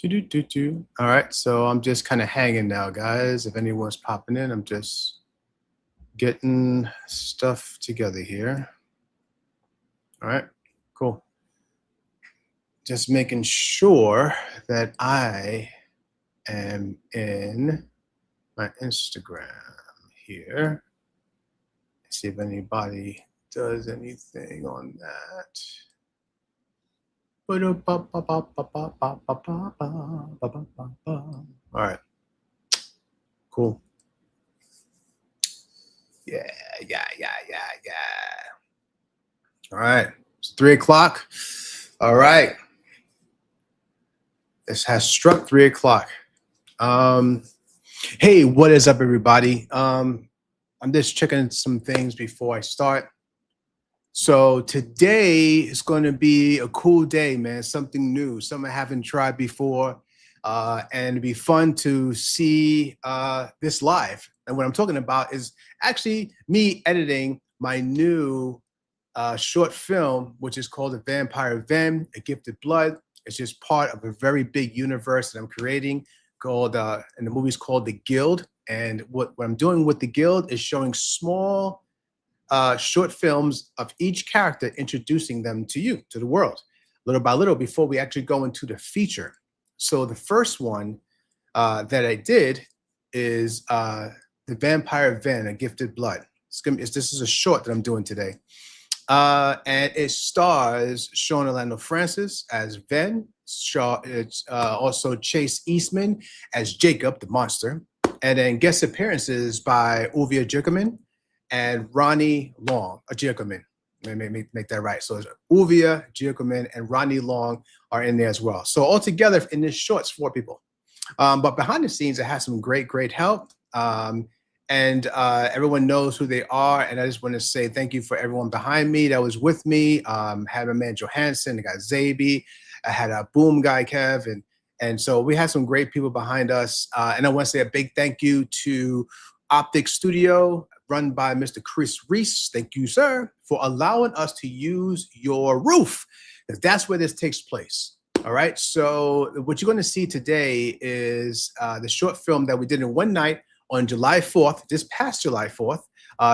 Do. All right, so I'm just kind of hanging now, guys. If anyone's popping in, I'm just getting stuff together here. All right, cool. Just making sure that I am in my Instagram here. See if anybody does anything on that. All right, cool. Yeah. All right, it's 3 o'clock. All right, this has struck 3 o'clock. Hey, what is up, everybody? I'm just checking some things before I start. So today is going to be a cool day, man. Something new, something I haven't tried before, and it'd be fun to see this live. And what I'm talking about is actually me editing my new short film, which is called The Vampire Ven, A Gifted Blood. It's just part of a very big universe that I'm creating called, and the movie's called The Guild. And what I'm doing with The Guild is showing small short films of each character, introducing them to you, to the world, little by little, before we actually go into the feature. So the first one that I did is The Vampire Ven, A Gifted Blood. This is a short that I'm doing today. And it stars Shawn Orlando Francis as Ven. It's also Chase Eastman as Jacob, the monster. And then guest appearances by LLuvia Giacoman and Ronnie Long, Giacoman. Make that right. So LLuvia, Giacoman, and Ronnie Long are in there as well. So altogether in this short, it's 4 people. But behind the scenes, it has some great help. And everyone knows who they are. And I just want to say thank you for everyone behind me that was with me. Had my man Johansson, I got Zabi, I had a Boom guy, Kev, and so we had some great people behind us. And I want to say a big thank you to Optic Studio, run by Mr. Chris Reese. Thank you, sir, for allowing us to use your roof, because that's where this takes place. All right. So what you're going to see today is the short film that we did in one night on July 4th, this past July 4th,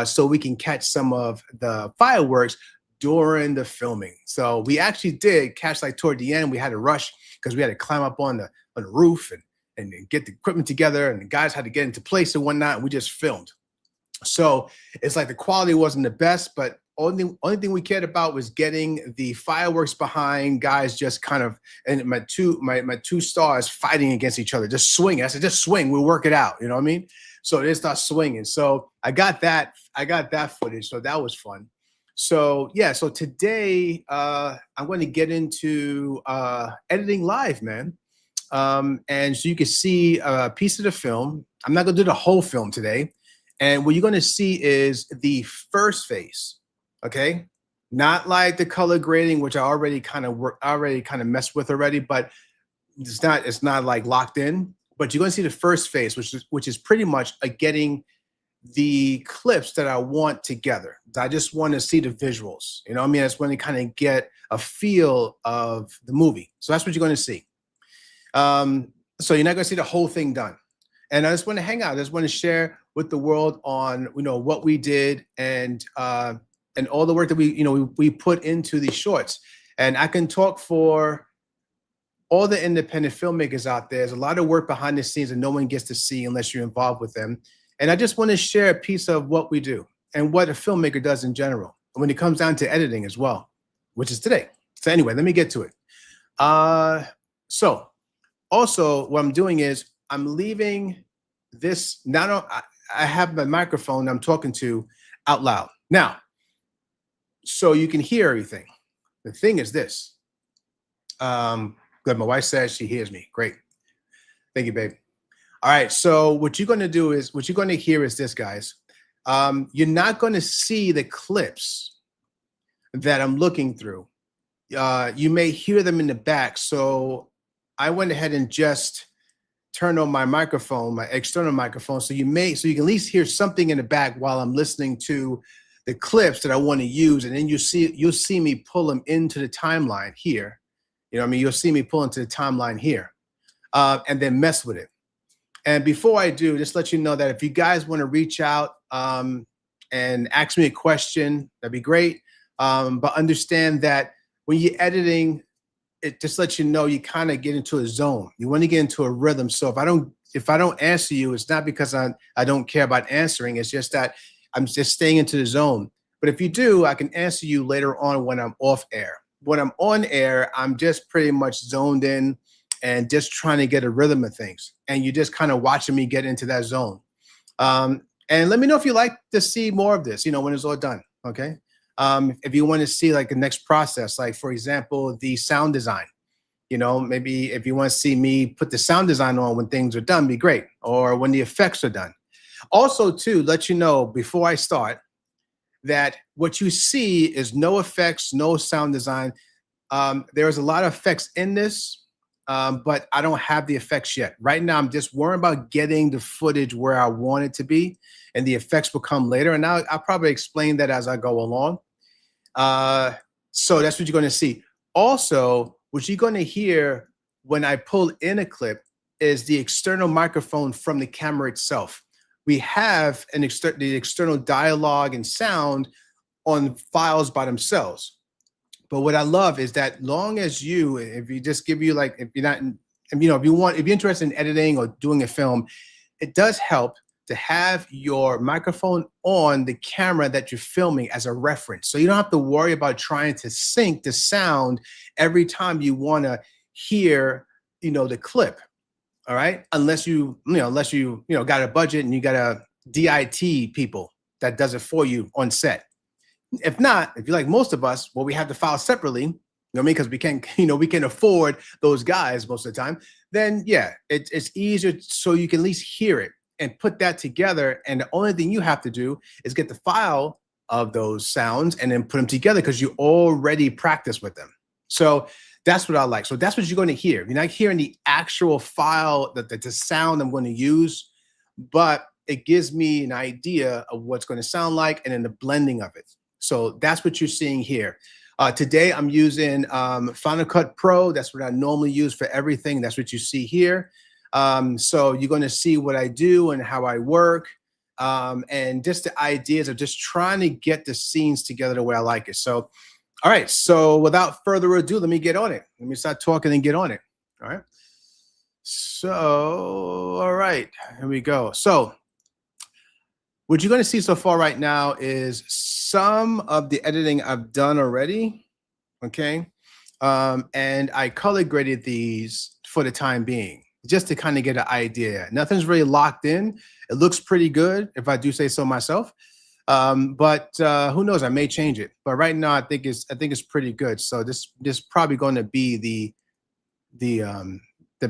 so we can catch some of the fireworks during the filming. So we actually did catch, like, toward the end. We had to rush because we had to climb up on the roof and get the equipment together, and the guys had to get into place and whatnot, and we just filmed. So it's like the quality wasn't the best, but only thing we cared about was getting the fireworks behind, guys just kind of, and my two stars fighting against each other, just swinging. I said, just swing, we'll work it out. You know what I mean? So they start swinging. So I got that footage. So that was fun. So yeah, so today I'm going to get into editing live, man. And so you can see a piece of the film. I'm not going to do the whole film today. And what you're going to see is the first phase, okay? Not like the color grading, which I already kind of messed with already, but it's not like locked in. But you're going to see the first phase, which is pretty much getting the clips that I want together. I just want to see the visuals. You know what I mean? I just want to kind of get a feel of the movie. So that's what you're going to see. So you're not going to see the whole thing done. And I just want to hang out. I just want to share with the world on, what we did and all the work that we put into these shorts. And I can talk for all the independent filmmakers out there. There's a lot of work behind the scenes that no one gets to see unless you're involved with them. And I just want to share a piece of what we do and what a filmmaker does in general when it comes down to editing as well, which is today. So anyway, let me get to it. So also what I'm doing is I'm leaving this, I have my microphone I'm talking to out loud. Now, so you can hear everything. The thing is this. Good, my wife says she hears me. Great. Thank you, babe. All right, so what you're going to hear is this, guys. You're not going to see the clips that I'm looking through. You may hear them in the back. So I went ahead and just turned on my microphone, my external microphone. So you can at least hear something in the back while I'm listening to the clips that I want to use. And then you'll see me pull them into the timeline here. You know what I mean? You'll see me pull into the timeline here. and then mess with it. And before I do, just let you know that if you guys want to reach out and ask me a question, that'd be great. But understand that when you're editing, it just lets you know you kind of get into a zone. You want to get into a rhythm. So if I don't answer you, it's not because I don't care about answering. It's just that I'm just staying into the zone. But if you do, I can answer you later on when I'm off air. When I'm on air, I'm just pretty much zoned in and just trying to get a rhythm of things. And you're just kind of watching me get into that zone. And let me know if you like to see more of this, when it's all done, okay? If you want to see like the next process, like for example, the sound design, maybe if you want to see me put the sound design on when things are done, be great. Or when the effects are done. Also too, let you know before I start that what you see is no effects, no sound design. There's a lot of effects in this, but I don't have the effects yet. Right now, I'm just worrying about getting the footage where I want it to be, and the effects will come later. And I'll probably explain that as I go along. So that's what you're going to see. Also, what you're going to hear when I pull in a clip is the external microphone from the camera itself. We have the external dialogue and sound on files by themselves. But what I love is that long as if you just give you like, if you're interested in editing or doing a film, it does help to have your microphone on the camera that you're filming as a reference. So you don't have to worry about trying to sync the sound every time you want to hear, the clip. All right. Unless you got a budget and you got a DIT people that does it for you on set. If not, if you're like most of us, we have to file separately, because we can afford those guys most of the time, then yeah, it's easier so you can at least hear it and put that together. And the only thing you have to do is get the file of those sounds and then put them together because you already practiced with them. So that's what I like. So that's what you're going to hear. You're not hearing the actual file, the sound I'm going to use, but it gives me an idea of what's going to sound like and then the blending of it. So that's what you're seeing here. Today I'm using Final Cut Pro. That's what I normally use for everything. That's what you see here. So you're going to see what I do and how I work, and just the ideas of just trying to get the scenes together the way I like it. So, all right. So without further ado, let me get on it. Let me start talking and get on it. All right. So, all right, here we go. So what you're going to see so far right now is some of the editing I've done already, okay? And I color graded these for the time being, just to kind of get an idea. Nothing's really locked in. It looks pretty good, if I do say so myself. But who knows? I may change it. But right now, I think it's pretty good. So this probably going to be the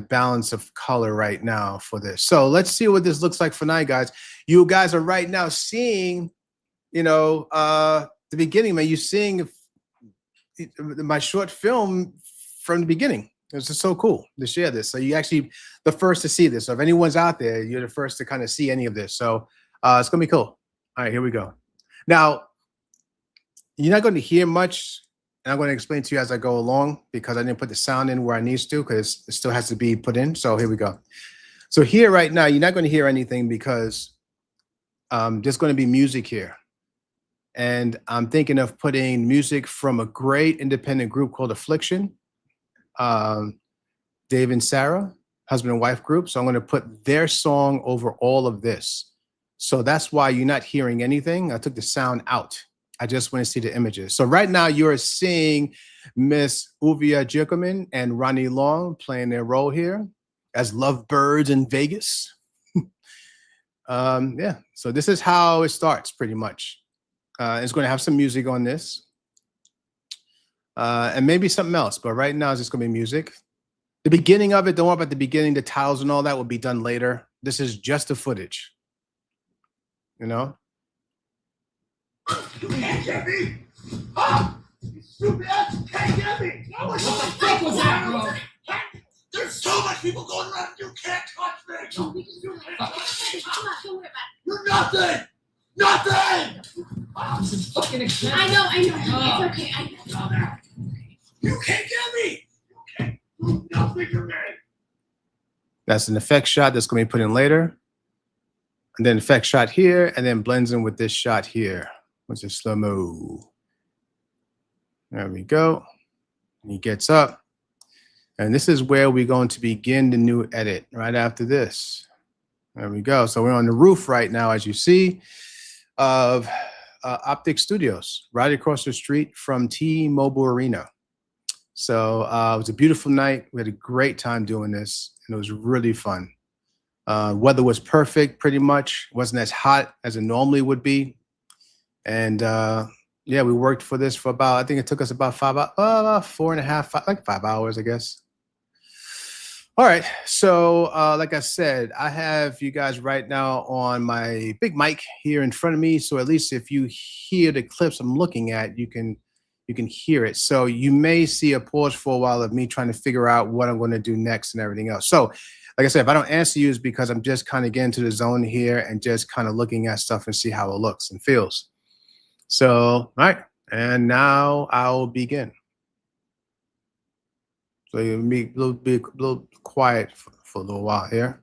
balance of color right now for this. So let's see what this looks like for now, guys. You guys are right now seeing, the beginning, man. You're seeing my short film from the beginning. It's just so cool to share this. So you actually the first to see this. So if anyone's out there, you're the first to kind of see any of this. So it's gonna be cool. All right, here we go. Now, you're not going to hear much. And I'm going to explain to you as I go along because I didn't put the sound in where I need to because it still has to be put in. So here we go. So here right now, you're not going to hear anything because there's going to be music here. And I'm thinking of putting music from a great independent group called Affliction, Dave and Sarah, husband and wife group. So I'm going to put their song over all of this. So that's why you're not hearing anything. I took the sound out. I just want to see the images. So right now you're seeing Miss LLuvia Giacoman and Ronnie Long playing their role here as lovebirds in Vegas. Yeah, so this is how it starts pretty much. It's going to have some music on this and maybe something else, but right now it's just going to be music. The beginning of it, don't worry about the beginning, the titles and all that will be done later. This is just the footage, You can't get me! Ah! You stupid ass! You can't get me! No, what the fuck was that, bro? There's so much people going around. You can't touch me! No, we can do it. Come on, don't worry about it. You're nothing! Nothing! This is fucking expensive. I know. It's okay. I know. You can't get me! You can't do nothing to me! That's an effect shot that's going to be put in later. And then effect shot here, and then blends in with this shot here, which is slow-mo. There we go. He gets up. And this is where we're going to begin the new edit right after this. There we go. So we're on the roof right now, as you see, of Optic Studios, right across the street from T-Mobile Arena. So it was a beautiful night. We had a great time doing this, and it was really fun. Weather was perfect, pretty much. Wasn't as hot as it normally would be. And yeah, we worked for this for about, I think it took us about 5 hours, I guess. All right, so like I said, I have you guys right now on my big mic here in front of me. So at least if you hear the clips I'm looking at, you can hear it. So you may see a pause for a while of me trying to figure out what I'm going to do next and everything else. So like I said, if I don't answer you, it's because I'm just kind of getting to the zone here and just kind of looking at stuff and see how it looks and feels. So, all right, and now I'll begin. So you'll be a little quiet for a little while here.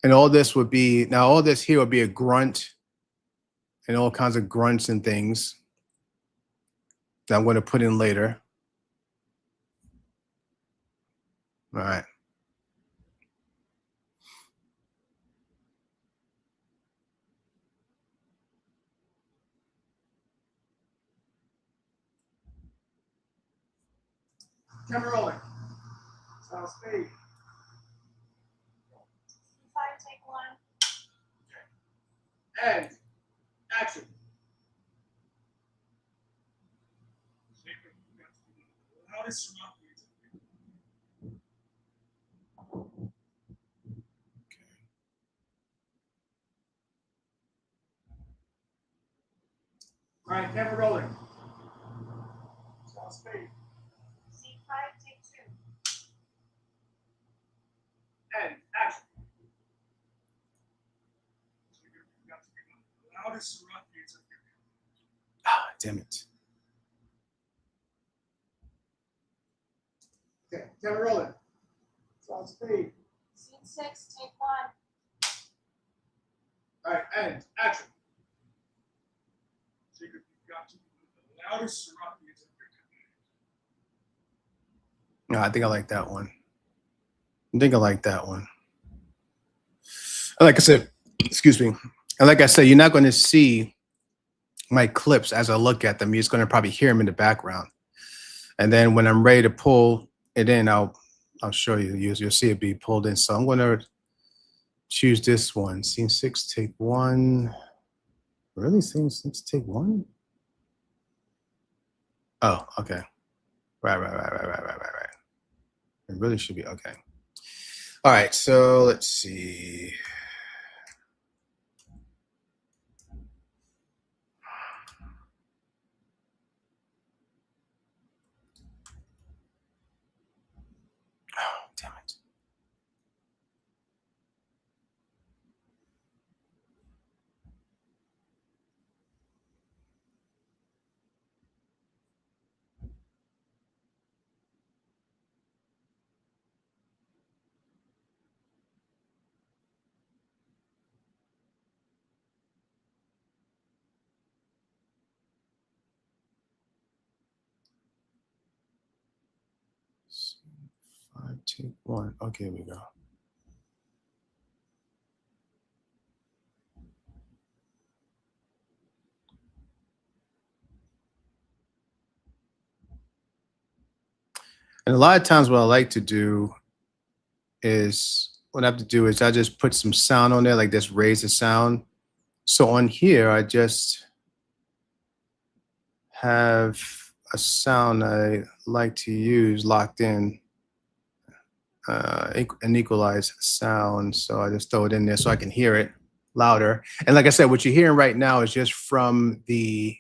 And all this would be, now all this here would be a grunt and all kinds of grunts and things that I'm going to put in later. All right. Camera rolling. Sound speed. Five, take one. And action. All right, camera rolling. Sound speed. Scene five, take two. And action. Loudest ruffians of your Ah, damn it. Okay, camera rolling. Sound speed. Scene six, take one. All right, and action. Jacob, you've got to be the loudest ruffians of your No, I think I like that one. I think I like that one. Like I said, excuse me. And like I said, you're not going to see my clips as I look at them. You're just going to probably hear them in the background. And then when I'm ready to pull it in, I'll show you. You'll see it be pulled in. So I'm going to choose this one. Scene 6, take 1. Really? Scene 6, take 1? Oh, okay. Right. It really should be okay. All right, so let's see. Oh, damn it. Scene 5, take 1. Okay, here we go. And a lot of times what I like to do is, what I have to do is I just put some sound on there, like this, raise the sound. So on here, I just have a sound I like to use locked in, an equalized sound. So I just throw it in there so I can hear it louder. And like I said, what you're hearing right now is just from the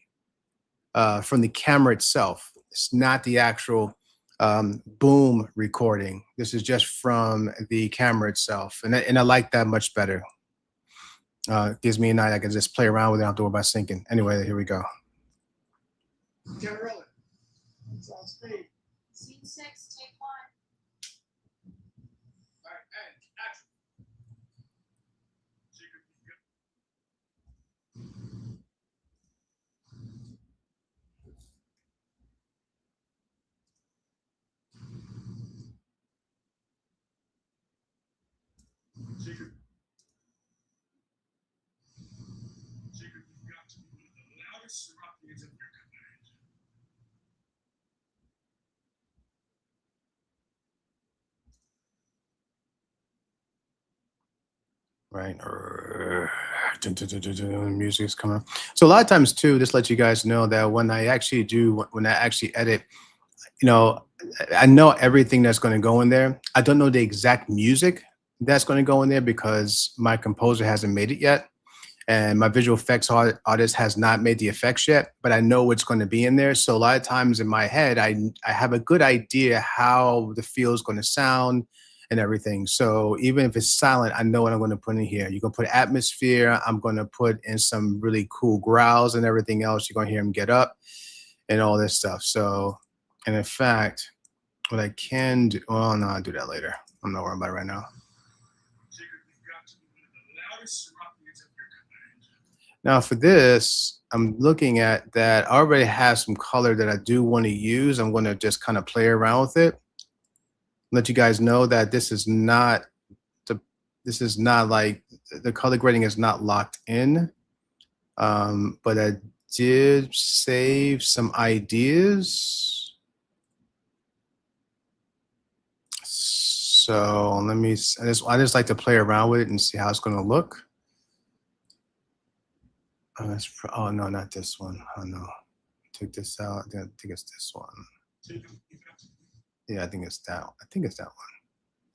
camera itself. It's not the actual boom recording. This is just from the camera itself. And I like that much better. It gives me a night I can just play around with it. I don't have to worry about syncing. Anyway, here we go. Camera rolling. Sound speed. Scene six, take one. right? Music's coming. So a lot of times too, just let you guys know that when I actually edit, you know, I know everything that's going to go in there. I don't know the exact music that's going to go in there because my composer hasn't made it yet. And my visual effects artist has not made the effects yet, but I know what's going to be in there. So a lot of times in my head, I have a good idea how the feel is going to sound and everything. So even if it's silent, I know what I'm going to put in here. You're going to put atmosphere. I'm going to put in some really cool growls and everything else. You're going to hear him get up and all this stuff. So, and in fact, what I can do, oh no, I'll do that later. I'm not worried about it right now. Now for this, I'm looking at that. I already have some color that I do want to use. I'm going to just kind of play around with it. Let you guys know that this is not like the color grading is not locked in. But I did save some ideas. So let me, I just like to play around with it and see how it's going to look. Oh no, not this one. Oh no, take this out. I think it's this one. Yeah, I think it's that. I think it's that one.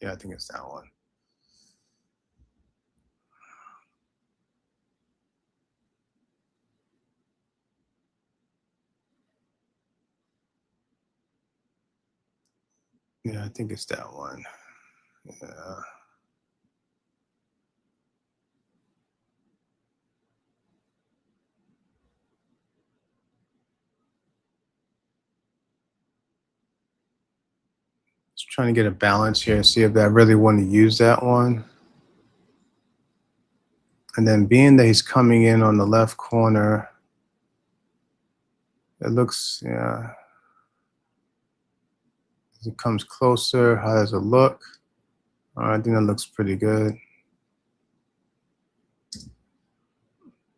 Yeah, I think it's that one. Yeah, I think it's that one. Yeah. Just trying to get a balance here, see if I really want to use that one. And then being that he's coming in on the left corner, it looks, yeah. As it comes closer, how does it look? I think that looks pretty good.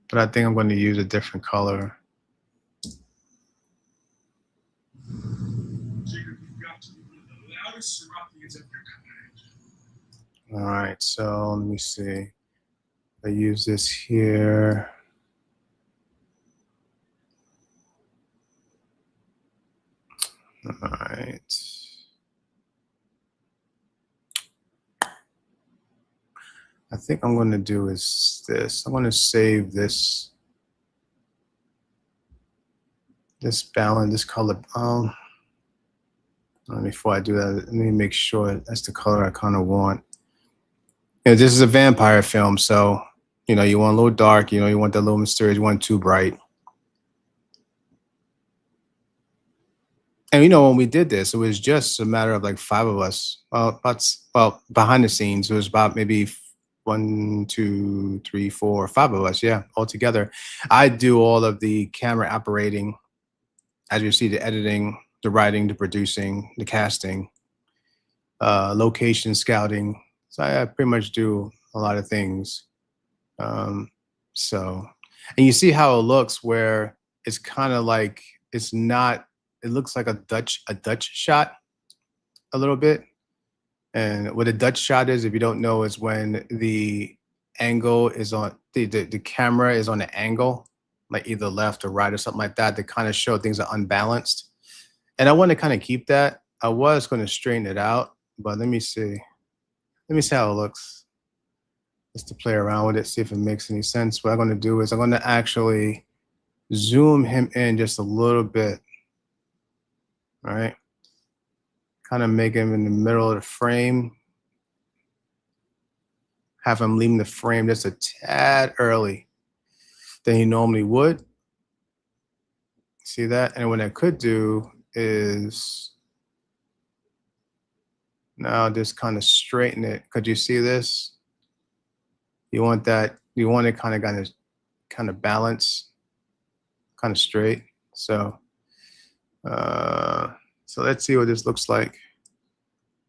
But I think I'm going to use a different color. All right, so let me see. I use this here. All right. I think I'm going to do is this. I'm going to save this balance, this color. Before I do that, let me make sure that's the color I kind of want. You know, this is a vampire film, so you know you want a little dark. You know, you want that little mysterious. You want too bright. And you know, when we did this, it was just a matter of like 5 of us. Well, behind the scenes, it was about maybe 1, 2, 3, 4, 5 of us. Yeah, all together. I do all of the camera operating, as you see, the editing, the writing, the producing, the casting, location scouting. So I pretty much do a lot of things. So, and you see how it looks, where it's kind of like it's not. It looks like a Dutch shot a little bit. And what a Dutch shot is, if you don't know, is when the angle is on the camera is on an angle, like either left or right or something like that, to kind of show things are unbalanced. And I want to kind of keep that. I was going to straighten it out, but let me see. Let me see how it looks. Just to play around with it, see if it makes any sense. What I'm going to do is I'm going to actually zoom him in just a little bit. All right. Kind of make him in the middle of the frame. Have him leaving the frame just a tad early than he normally would. See that? And what I could do is now just kind of straighten it. Could you see this? You want that, you want it kind of balance, kind of straight. So so let's see what this looks like.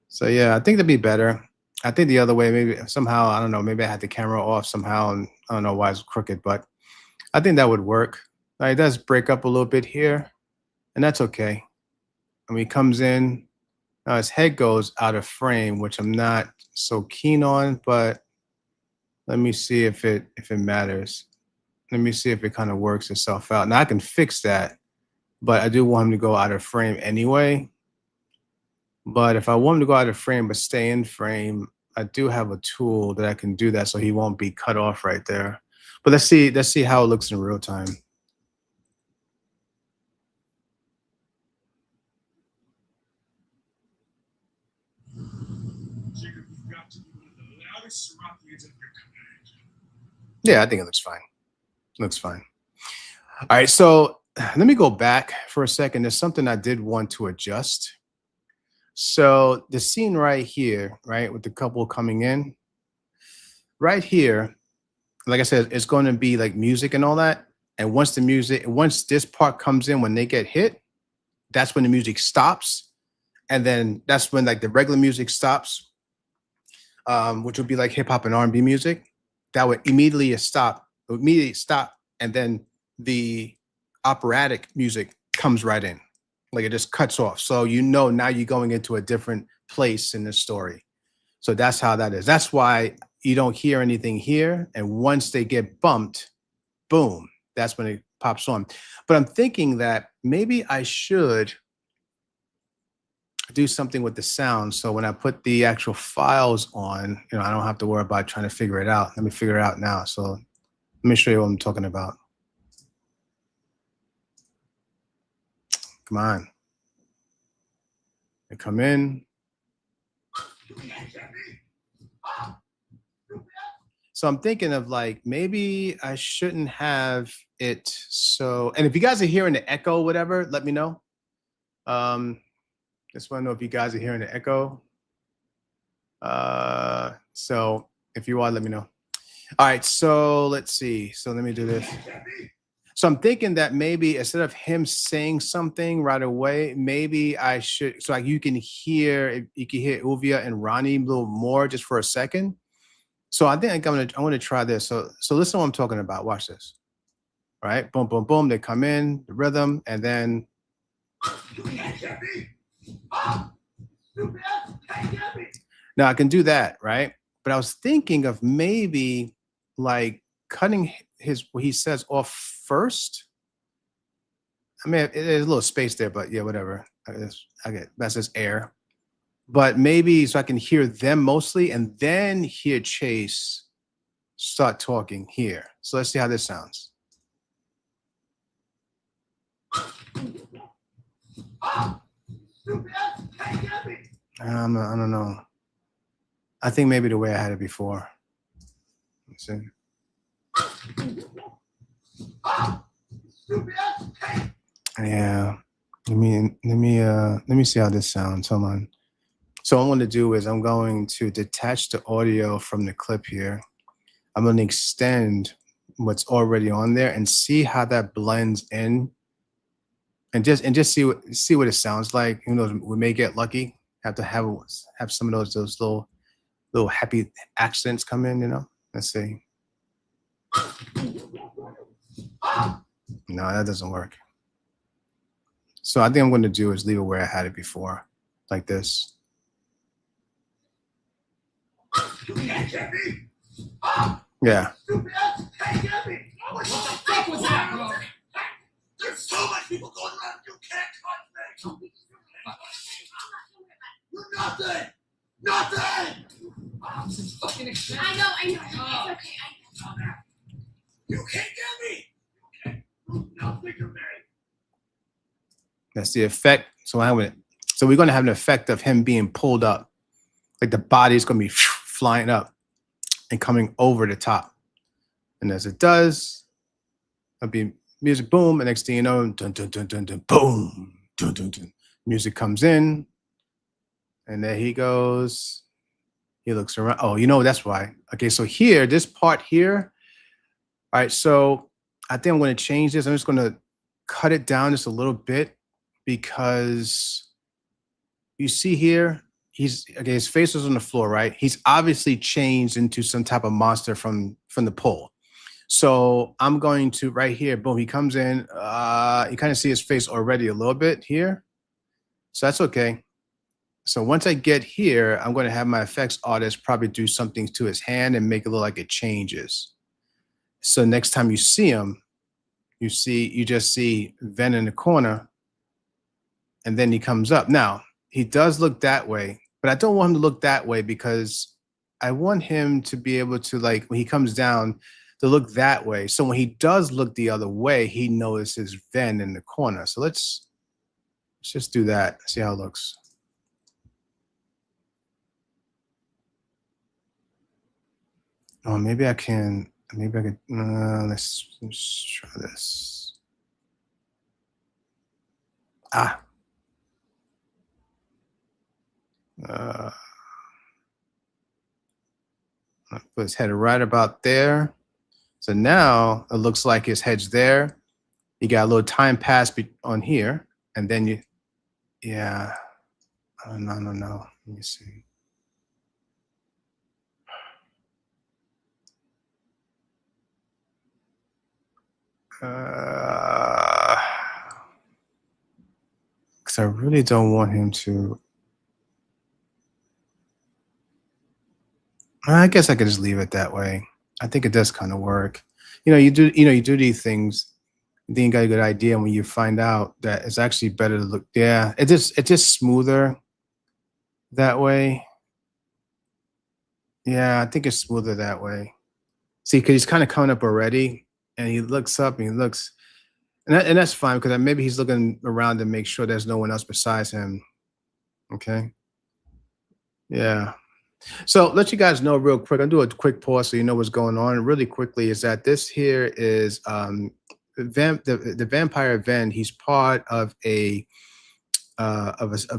So yeah, I think that'd be better. I think the other way, maybe somehow, I don't know, maybe I had the camera off somehow and I don't know why it's crooked, but I think that would work. It does break up a little bit here, and that's okay. And when he comes in, his head goes out of frame, which I'm not so keen on, but Let me see if it matters. Let me see if it kind of works itself out. Now I can fix that, but I do want him to go out of frame anyway. But if I want him to go out of frame but stay in frame, I do have a tool that I can do that so he won't be cut off right there. But let's see how it looks in real time. Jacob, you've got to be one of the loudest ruffians at your command. Yeah, I think it looks fine. Looks fine. All right, so let me go back for a second. There's something I did want to adjust. So the scene right here, right, with the couple coming in, right here, like I said, it's going to be like music and all that. And once this part comes in, when they get hit, that's when the music stops. And then that's when like the regular music stops, which would be like hip hop and R&B music. That would immediately stop, and then the operatic music comes right in. Like it just cuts off. So now you're going into a different place in the story. So that's how that is. That's why you don't hear anything here. And once they get bumped, boom, that's when it pops on. But I'm thinking that maybe I should do something with the sound. So when I put the actual files on, I don't have to worry about trying to figure it out. Let me figure it out now. So let me show you what I'm talking about. Come on. They come in. So I'm thinking of like, maybe I shouldn't have it. So, and if you guys are hearing the echo, whatever, let me know. Just want to know if you guys are hearing the echo. So if you are, let me know. All right, so let's see. So let me do this. So I'm thinking that maybe instead of him saying something right away, maybe I should, so like you can hear LLuvia and Ronnie a little more just for a second. So I think I want to try this. So listen to what I'm talking about. Watch this. All right, boom, boom, boom. They come in, the rhythm, and then. Now I can do that, right? But I was thinking of maybe like cutting what he says off first. I mean, there's a little space there, but yeah, whatever. I get that's just air. But maybe so I can hear them mostly and then hear Chase start talking here. So let's see how this sounds. I don't know. I think maybe the way I had it before. Let's see. Yeah. Let me see how this sounds. Hold on. So what I'm going to do is I'm going to detach the audio from the clip here. I'm going to extend what's already on there and see how that blends in, and just see what it sounds like. Who knows? We may get lucky. Have to have some of those little happy accents come in. Let's see. No, that doesn't work. So I think I'm going to do is leave it where I had it before, like this. Yeah. What the fuck was that, bro? There's so much people going around. You can't touch me. You're nothing. Nothing. This is fucking expensive. I know. It's okay. You can't get me. Okay. Now think of me. That's the effect. So we're going to have an effect of him being pulled up, like the body is going to be flying up and coming over the top. And as it does, it'll be music, boom, and next thing you know, dun dun dun dun dun, boom, dun dun dun. Music comes in, and there he goes. He looks around. Oh, that's why. Okay, so here, this part here. All right, so I think I'm going to change this. I'm just going to cut it down just a little bit because you see here, his face was on the floor, right? He's obviously changed into some type of monster from the pole. So I'm going to right here, boom, he comes in. You kind of see his face already a little bit here. So that's okay. So once I get here, I'm going to have my effects artist probably do something to his hand and make it look like it changes. So next time you see him, you just see Ven in the corner, and then he comes up. Now, he does look that way, but I don't want him to look that way because I want him to be able to, like, when he comes down, to look that way. So when he does look the other way, he notices Ven in the corner. So let's just do that, see how it looks. Oh, maybe I can, let's try this. Ah. I'll put his head right about there. So now it looks like his head's there. You got a little time pass on here, and then you, yeah. Oh, no. Let me see. Because I really don't want him to. I guess I could just leave it that way. I think it does kind of work. You do these things, then you got a good idea, and when you find out that it's actually better to look, yeah, it's just smoother that way. Yeah, I think it's smoother that way. See, because he's kind of coming up already, and he looks up and he looks, and that's fine because maybe he's looking around to make sure there's no one else besides him. Okay. Yeah. So let you guys know real quick. I'll do a quick pause so you know what's going on. Really quickly is that this here is the vampire Ven. He's part of a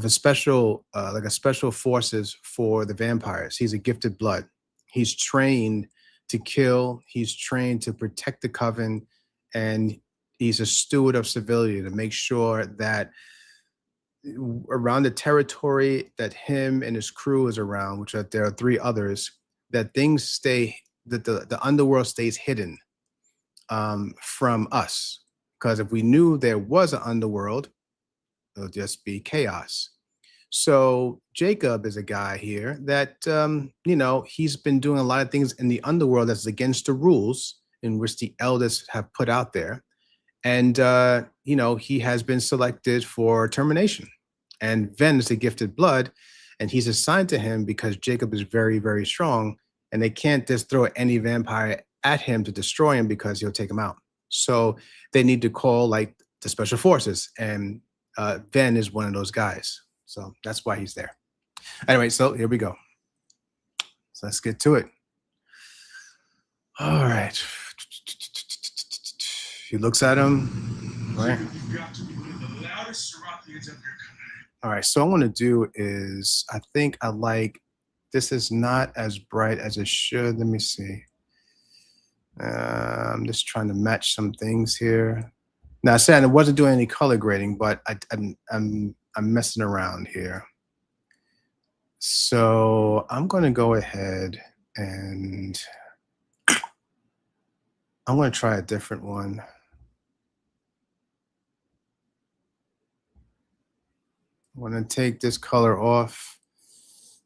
special like a special forces for the vampires. He's a gifted blood. He's trained to kill. He's trained to protect the coven, and he's a steward of civility to make sure that around the territory that him and his crew is around, which there are 3 others, that things stay, that the underworld stays hidden from us. Because if we knew there was an underworld, it'll just be chaos. So Jacob is a guy here that, he's been doing a lot of things in the underworld that's against the rules in which the elders have put out there. And, he has been selected for termination. And Ven is the gifted blood, and he's assigned to him because Jacob is very, very strong, and they can't just throw any vampire at him to destroy him because he'll take him out. So they need to call like the special forces, and Ven is one of those guys. So that's why he's there. Anyway, so here we go. So let's get to it. All right. He looks at him. Right. You've got to be one of the loudest Serapians of your kind. All right, so what I want to do is, I think I like, this is not as bright as it should. Let me see. I'm just trying to match some things here. Now, I said I wasn't doing any color grading, but I'm messing around here. So I'm going to go ahead and I'm going to try a different one. I'm going to take this color off,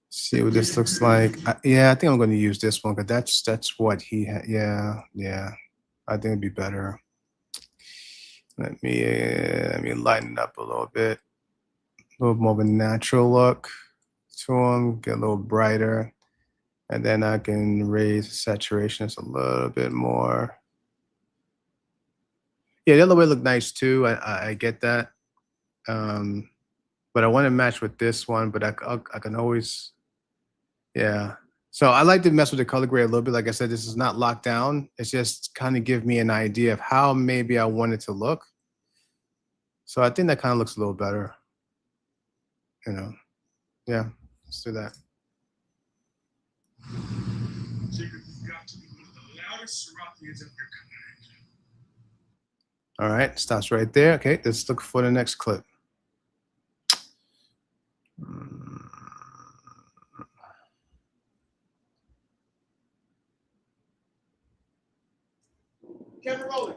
see what this looks like. Yeah, I think I'm going to use this one because that's what he had. Yeah, I think it'd be better. Let me lighten it up a little bit. A little more of a natural look to him, get a little brighter. And then I can raise the saturation just a little bit more. Yeah, the other way look nice too. I get that. But I want to match with this one, but I can always, yeah. So I like to mess with the color grade a little bit. Like I said, this is not locked down. It's just kind of give me an idea of how maybe I want it to look. So I think that kind of looks a little better. Yeah, let's do that. Jacob, you've got to be one of the loudest Serapians of your kind. All right, stops right there. Okay, let's look for the next clip. Camera rolling.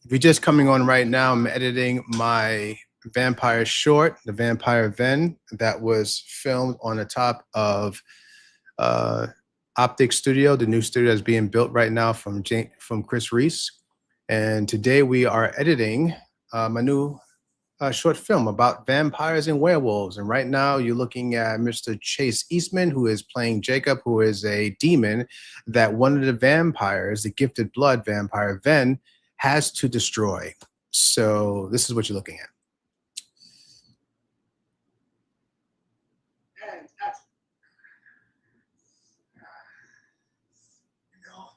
If you're just coming on right now, I'm editing my vampire short, The Vampire Ven, that was filmed on the top of Optic Studio, the new studio that's being built right now from Chris Reese. And today we are editing my new short film about vampires and werewolves. And right now you're looking at Mr. Chase Eastman, who is playing Jacob, who is a demon that one of the vampires, the gifted blood vampire Ven, has to destroy. So this is what you're looking at. And action. You know,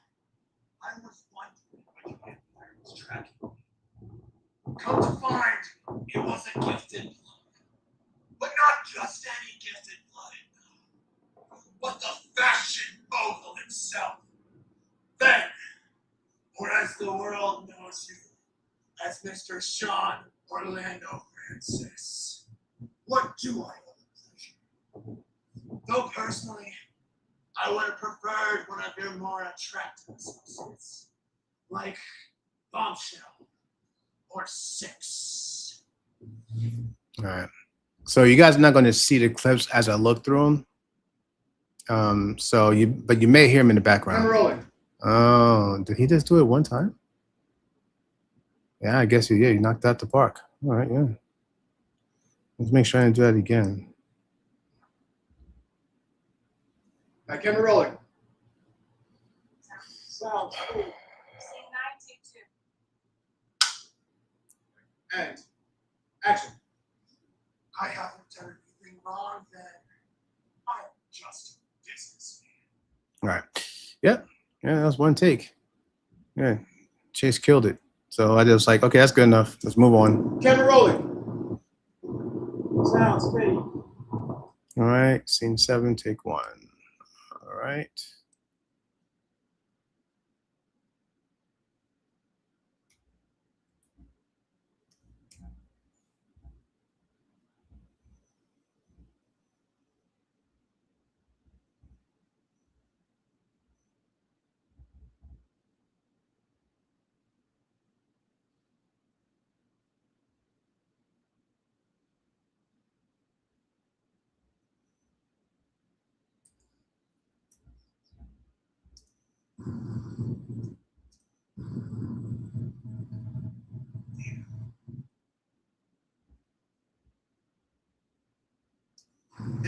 I was wondering what the vampire was tracking me. Come to find, it was a gifted blood. But not just any gifted blood, but the fashion mogul himself. Then, or as the world knows you, as Mr. Shawn Orlando Francis. What do I owe the pleasure? Though personally, I would have preferred one of your more attractive associates, like Bombshell or Six. All right. So you guys are not going to see the clips as I look through them. But you may hear him in the background. I'm rolling. Oh, did he just do it one time? Yeah, I guess he did. He knocked out the park. All right, yeah. Let's make sure I didn't do that again. I can rolling. Sounds good. Scene 9, take 2. And action. I haven't done anything wrong then. I'm just a businessman. All right. Yep. Yeah, that was one take. Yeah. Chase killed it. So I just like, okay, that's good enough. Let's move on. Camera rolling. Sounds great. All right. Scene 7, take 1. All right.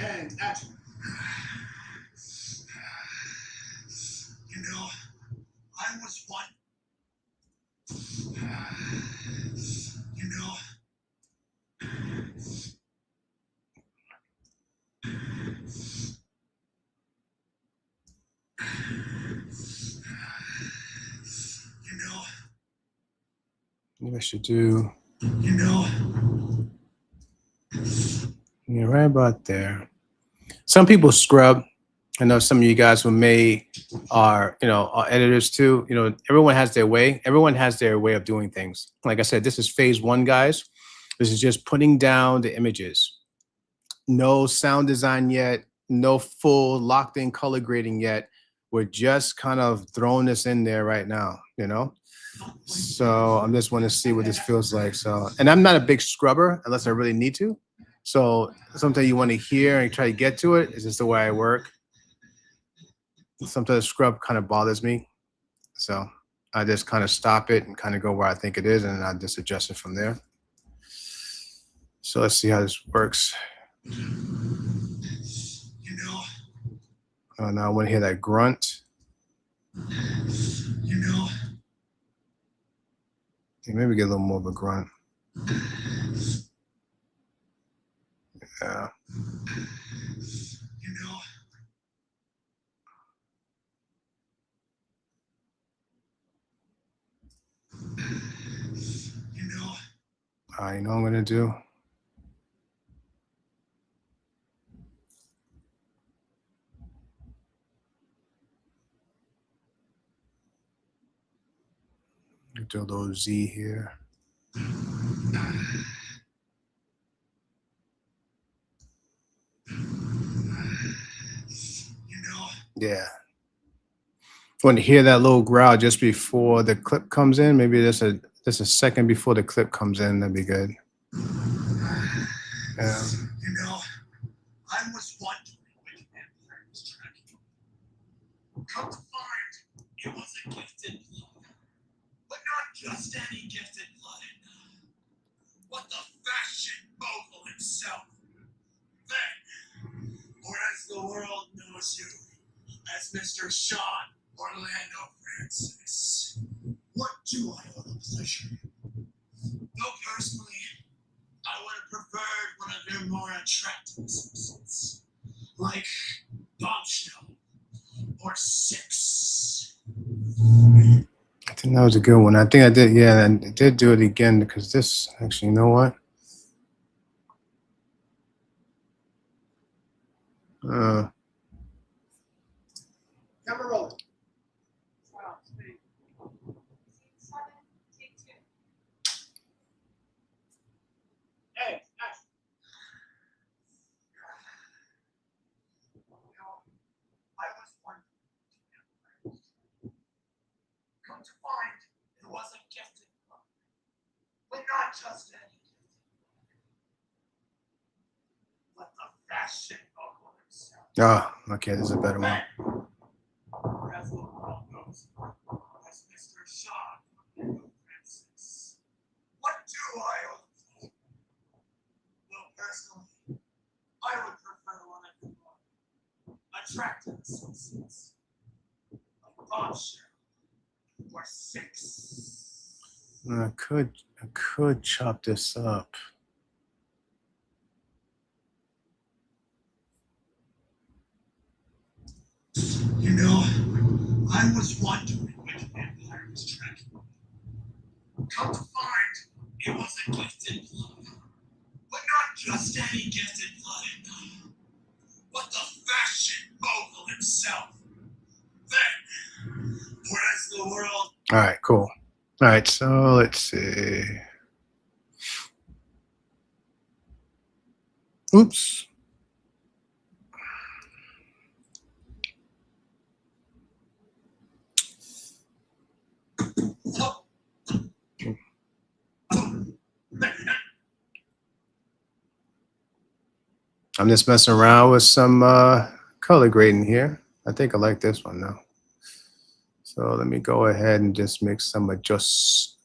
And action. You know, I was one. You know. You know. Maybe I should do. You know. Yeah, right about there. Some people scrub. I know some of you guys who are editors too. You know, everyone has their way. Everyone has their way of doing things. Like I said, this is phase 1, guys. This is just putting down the images. No sound design yet. No full locked in color grading yet. We're just kind of throwing this in there right now, you know? So I'm just want to see what this feels like. So, and I'm not a big scrubber unless I really need to. So sometimes you want to hear and try to get to it. It's just the way I work. Sometimes scrub kind of bothers me. So I just kind of stop it and kind of go where I think it is, and I just adjust it from there. So let's see how this works. You know. Oh, now I want to hear that grunt. You know. Maybe get a little more of a grunt. Yeah. You know. You know. I know what I'm gonna do. Do a little Z here. Yeah. Want to hear that little growl just before the clip comes in? Maybe just a second before the clip comes in. That'd be good. Yeah. You know, I was wondering which vampire was tracking. Come to find, it was a gifted blood. But not just any gifted blood, but the fashion mogul himself. Then, or as the world knows you, as Mr. Shawn Orlando Francis. What do I owe the pleasure? Though personally, I would have preferred one of your more attractive associates, like Bombshell or Six. I think that was a good one. I think I did, yeah, and I did do it again because this, actually, you know what? Camera rolling. Scene 7, take 2. Hey, action. I was wondering. Come to find, it was a gifted blood. But not just any gifted blood, but the fashion mogul himself. Oh, okay, this is a better one. Or as the world knows, as Mr. Shawn Francis. What do I owe the floor? Well, personally, I would prefer one of the more attractive associates, like Bombshell or Six. I could chop this up. You know, I was wondering which vampire was tracking me. Come to find, it was a gifted blood. But not just any gifted blood, but the fashion mogul himself. Then, or as the world. All right, cool. All right, so let's see. Oops. I'm just messing around with some color grading here. I think I like this one now. So let me go ahead and just make some adjustments.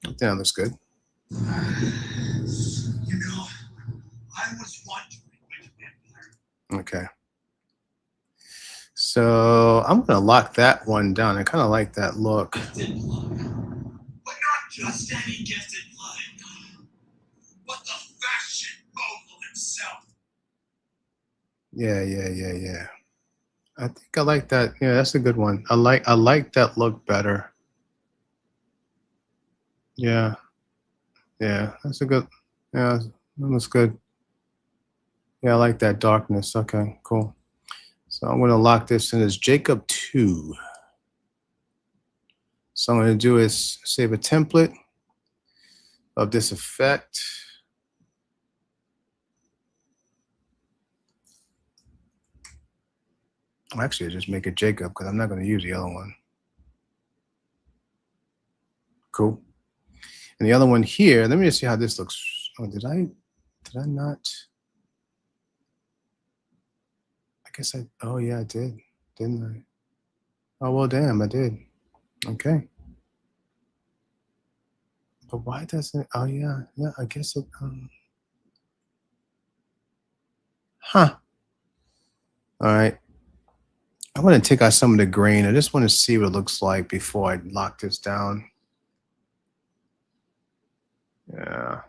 I think that looks good. You know, I was wondering which vampire. Okay. So I'm gonna lock that one down. I kind of like that look. Gifted blood. But not just any gifted blood, but the fashion mogul himself. Yeah. I think I like that. Yeah, that's a good one. I like that look better. Yeah, that's a good. Yeah, that looks good. Yeah, I like that darkness. Okay, cool. So I'm gonna lock this in as Jacob 2. So I'm gonna do is save a template of this effect. Actually, I'll just make it Jacob because I'm not gonna use the other one. Cool. And the other one here, let me just see how this looks. Oh, did I not? I guess oh yeah, I did, didn't I? Oh, well, damn, I did. Okay. But why doesn't, oh yeah, I guess it, huh. All right. I want to take out some of the grain. I just want to see what it looks like before I lock this down. Yeah.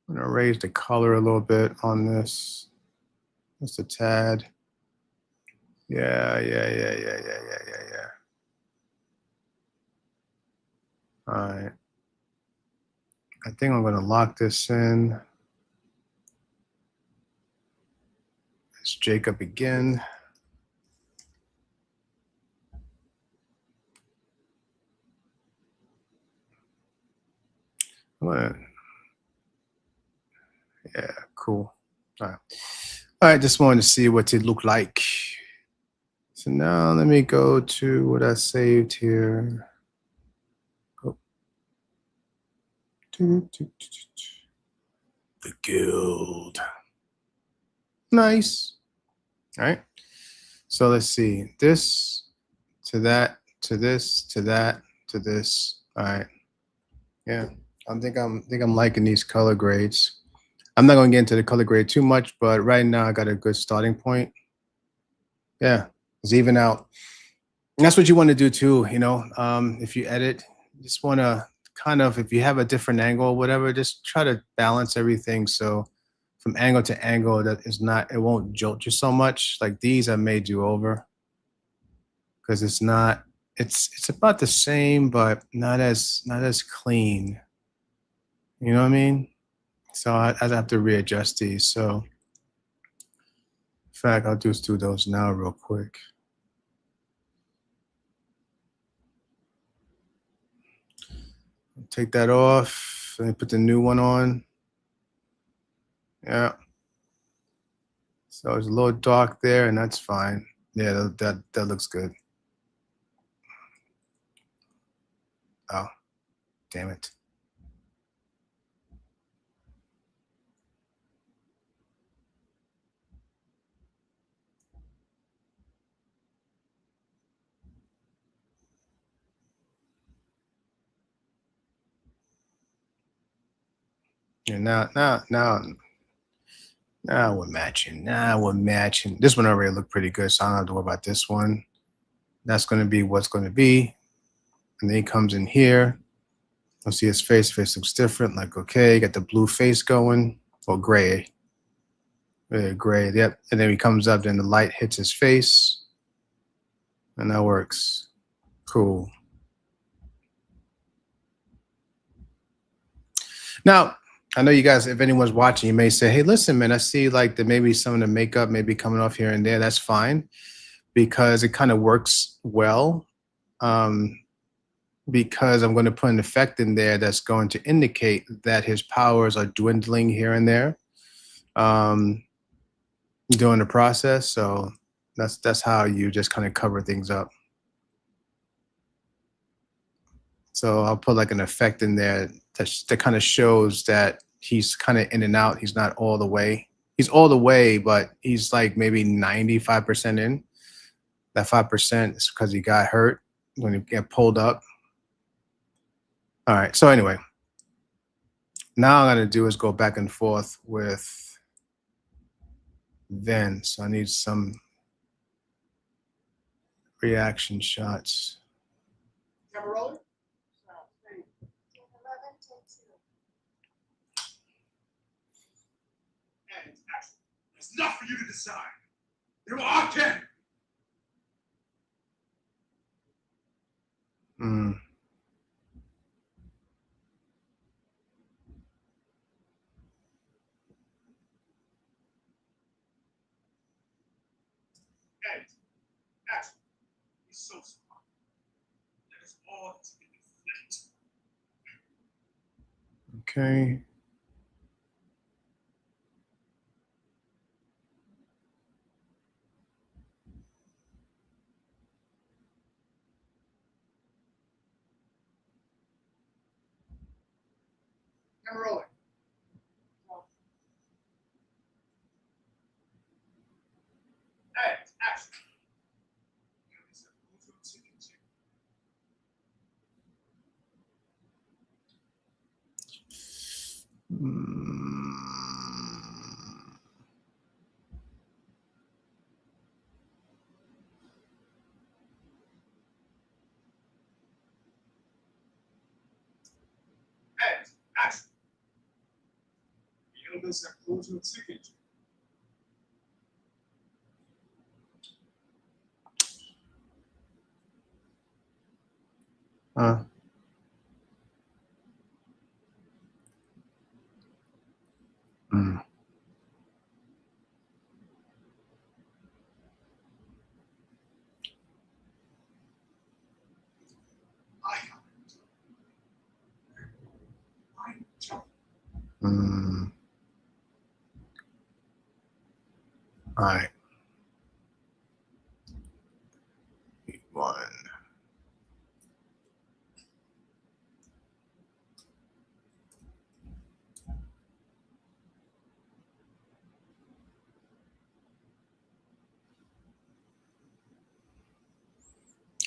I'm gonna raise the color a little bit on this. Just a tad. Yeah. All right. I think I'm gonna lock this in. It's Jacob again. What? Yeah, cool. All right. All right, just wanted to see what it looked like. So now let me go to what I saved here. Oh. The guild. Nice. All right. So let's see. This to that to this to that to this. All right. Yeah. I think I'm liking these color grades. I'm not going to get into the color grade too much, but right now I got a good starting point. Yeah. It's even out. And that's what you want to do too, you know. If you edit, you just want to kind of, if you have a different angle or whatever, just try to balance everything. So from angle to angle, that is not, it won't jolt you so much. Like these, I made you over because it's not, it's about the same, but not as clean. You know what I mean? So I'd have to readjust these. So in fact, I'll just do those now real quick. Take that off and put the new one on. Yeah. So it's a little dark there, and that's fine. Yeah, that looks good. Oh, damn it. Yeah, now we're matching. Now we're matching. This one already looked pretty good, so I don't have to worry about this one. That's going to be what's going to be. And then he comes in here. You'll see his face. Face looks different. Like, okay, got the blue face going. Or gray. Yeah, gray. Yep. And then he comes up, then the light hits his face. And that works. Cool. Now, I know you guys, if anyone's watching, you may say, hey, listen, man, I see like that maybe some of the makeup may be coming off here and there. That's fine because it kind of works well. Because I'm going to put an effect in there that's going to indicate that his powers are dwindling here and there during the process. So that's how you just kind of cover things up. So I'll put like an effect in there that kind of shows that he's kind of in and out. He's not all the way. He's all the way, but he's like maybe 95% in. That 5% is because he got hurt when he got pulled up. All right. So anyway, now I'm going to do is go back and forth with Vin. So I need some reaction shots. Camera rolling? Take 11, take 2. And action. It's not for you to decide. There are 10. Hmm. And action. He's so smart. That is all that's in the flight. Okay. Camera rolling. And action. And action. The elders have closed your ticket. Huh. Hmm. I have it. I All right. One.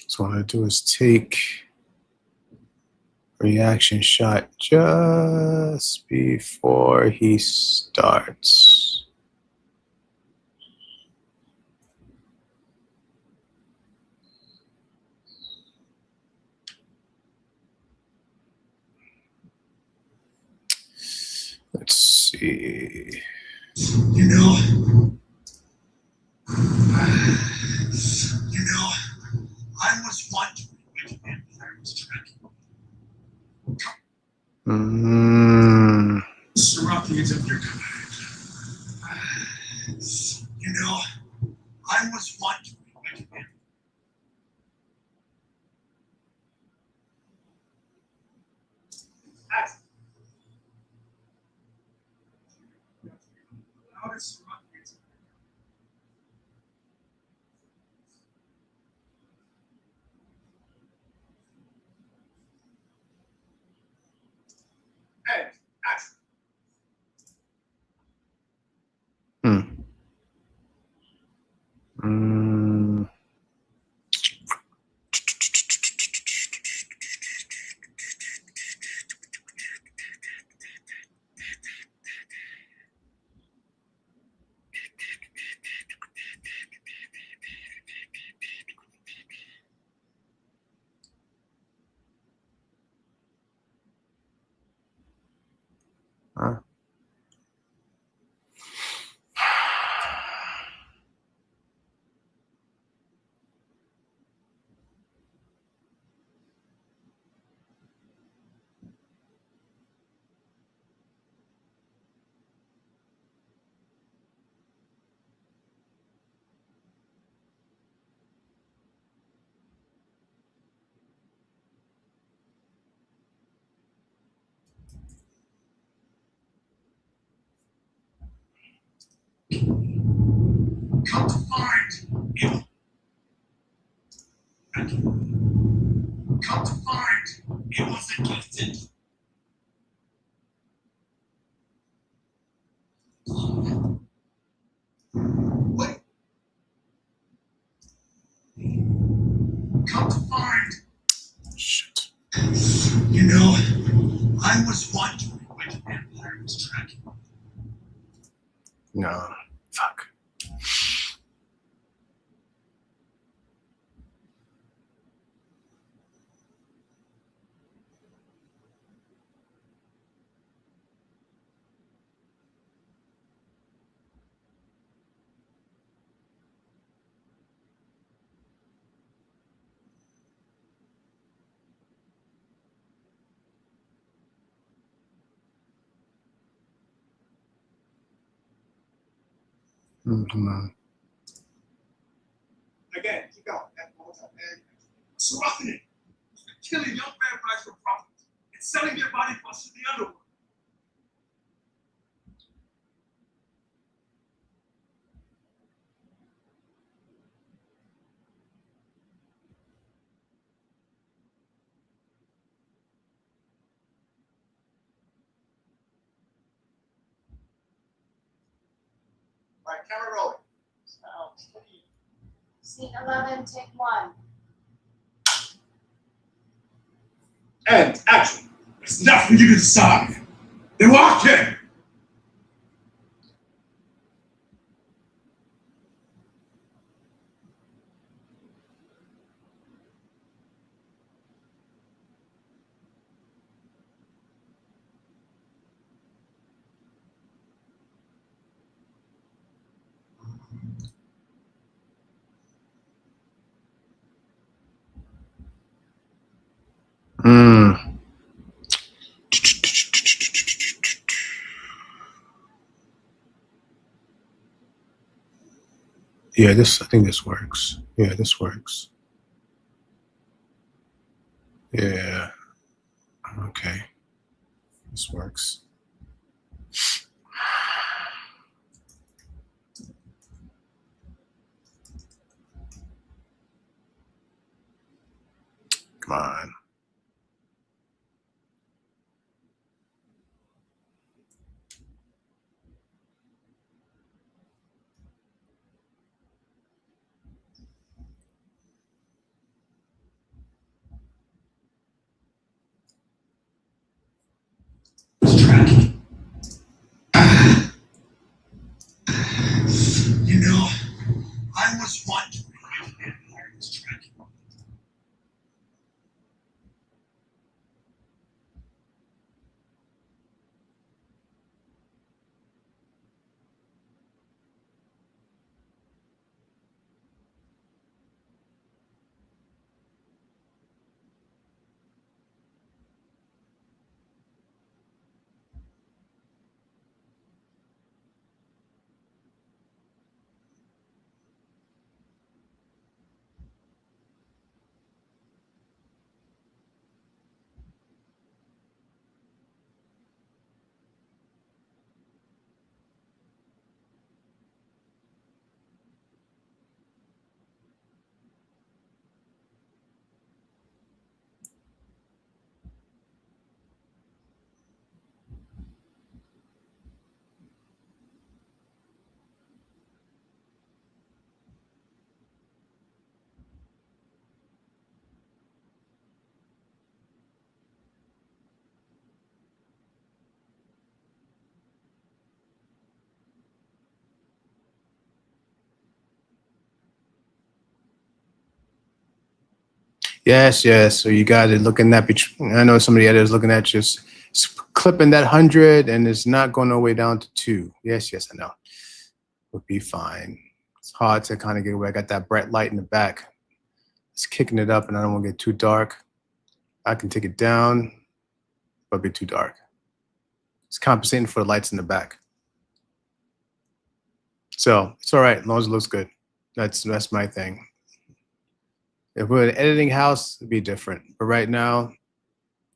So what I do is take reaction shot just before he starts. Let's see. You know, I was wondering which vampire was tracking me. Ruffians of your kind. You know, I was wondering which vampire. Loudest ruffians. And action. Come to find it. Come to find it was a gifted. What? Come to find. Shit. You know, I was wondering which vampire was tracking me. No. Fuck. Again, keep going. And one more time. And So ruffian, killing young vampires for profit and selling their body parts to the underworld. all right, camera rolling. Scene 11, take 1. And action. It's not for you to decide. They walk in. Yeah, I think this works. Yeah, this works. Yeah. Okay. This works. Come on. Tracking. You know, I was wondering why the vampire was tracking. Yes, yes. So you got it looking at. I know some of the editors looking at just clipping that 100, and it's not going all the way down to 2. Yes, yes, I know. Would be fine. It's hard to kind of get away. I got that bright light in the back. It's kicking it up, and I don't want to get too dark. I can take it down, but be too dark. It's compensating for the lights in the back. So it's all right as long as it looks good. That's my thing. If we're an editing house, it'd be different. But right now,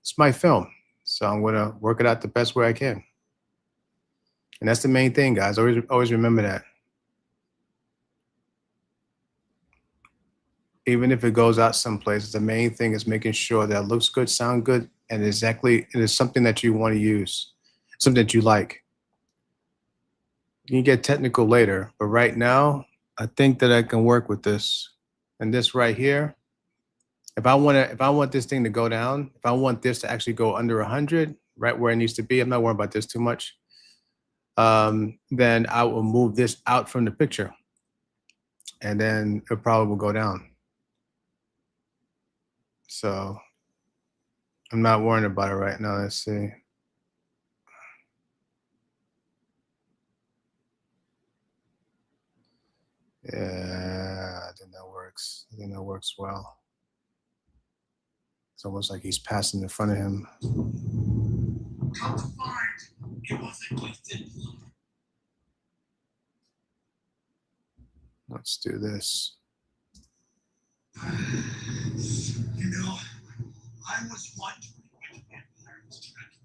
it's my film. So I'm gonna work it out the best way I can. And that's the main thing, guys. Always remember that. Even if it goes out someplace, the main thing is making sure that it looks good, sound good, and it is something that you want to use, something that you like. You can get technical later, but right now, I think that I can work with this. And this right here, if I want this thing to go down, if I want this to actually go under 100, right where it needs to be, I'm not worried about this too much. Then I will move this out from the picture, and then it probably will go down. So I'm not worrying about it right now. Let's see. Yeah, I think that works. I think that works well. It's almost like he's passing in front of him. Come to find, it wasn't wasted blood. Let's do this. You know, I was wondering why the vampire was tracking.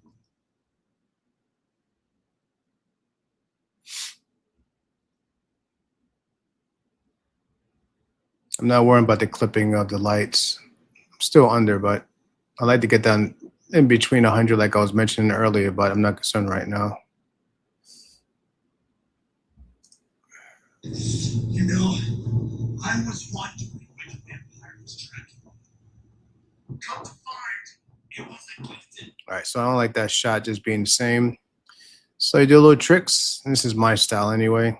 I'm not worrying about the clipping of the lights. I'm still under, but I like to get down in between 100 like I was mentioning earlier, but I'm not concerned right now. You know, I was wondering why the vampire was tracking. Come to find, it wasn't wasted. All right, so I don't like that shot just being the same. So you do little tricks. This is my style anyway.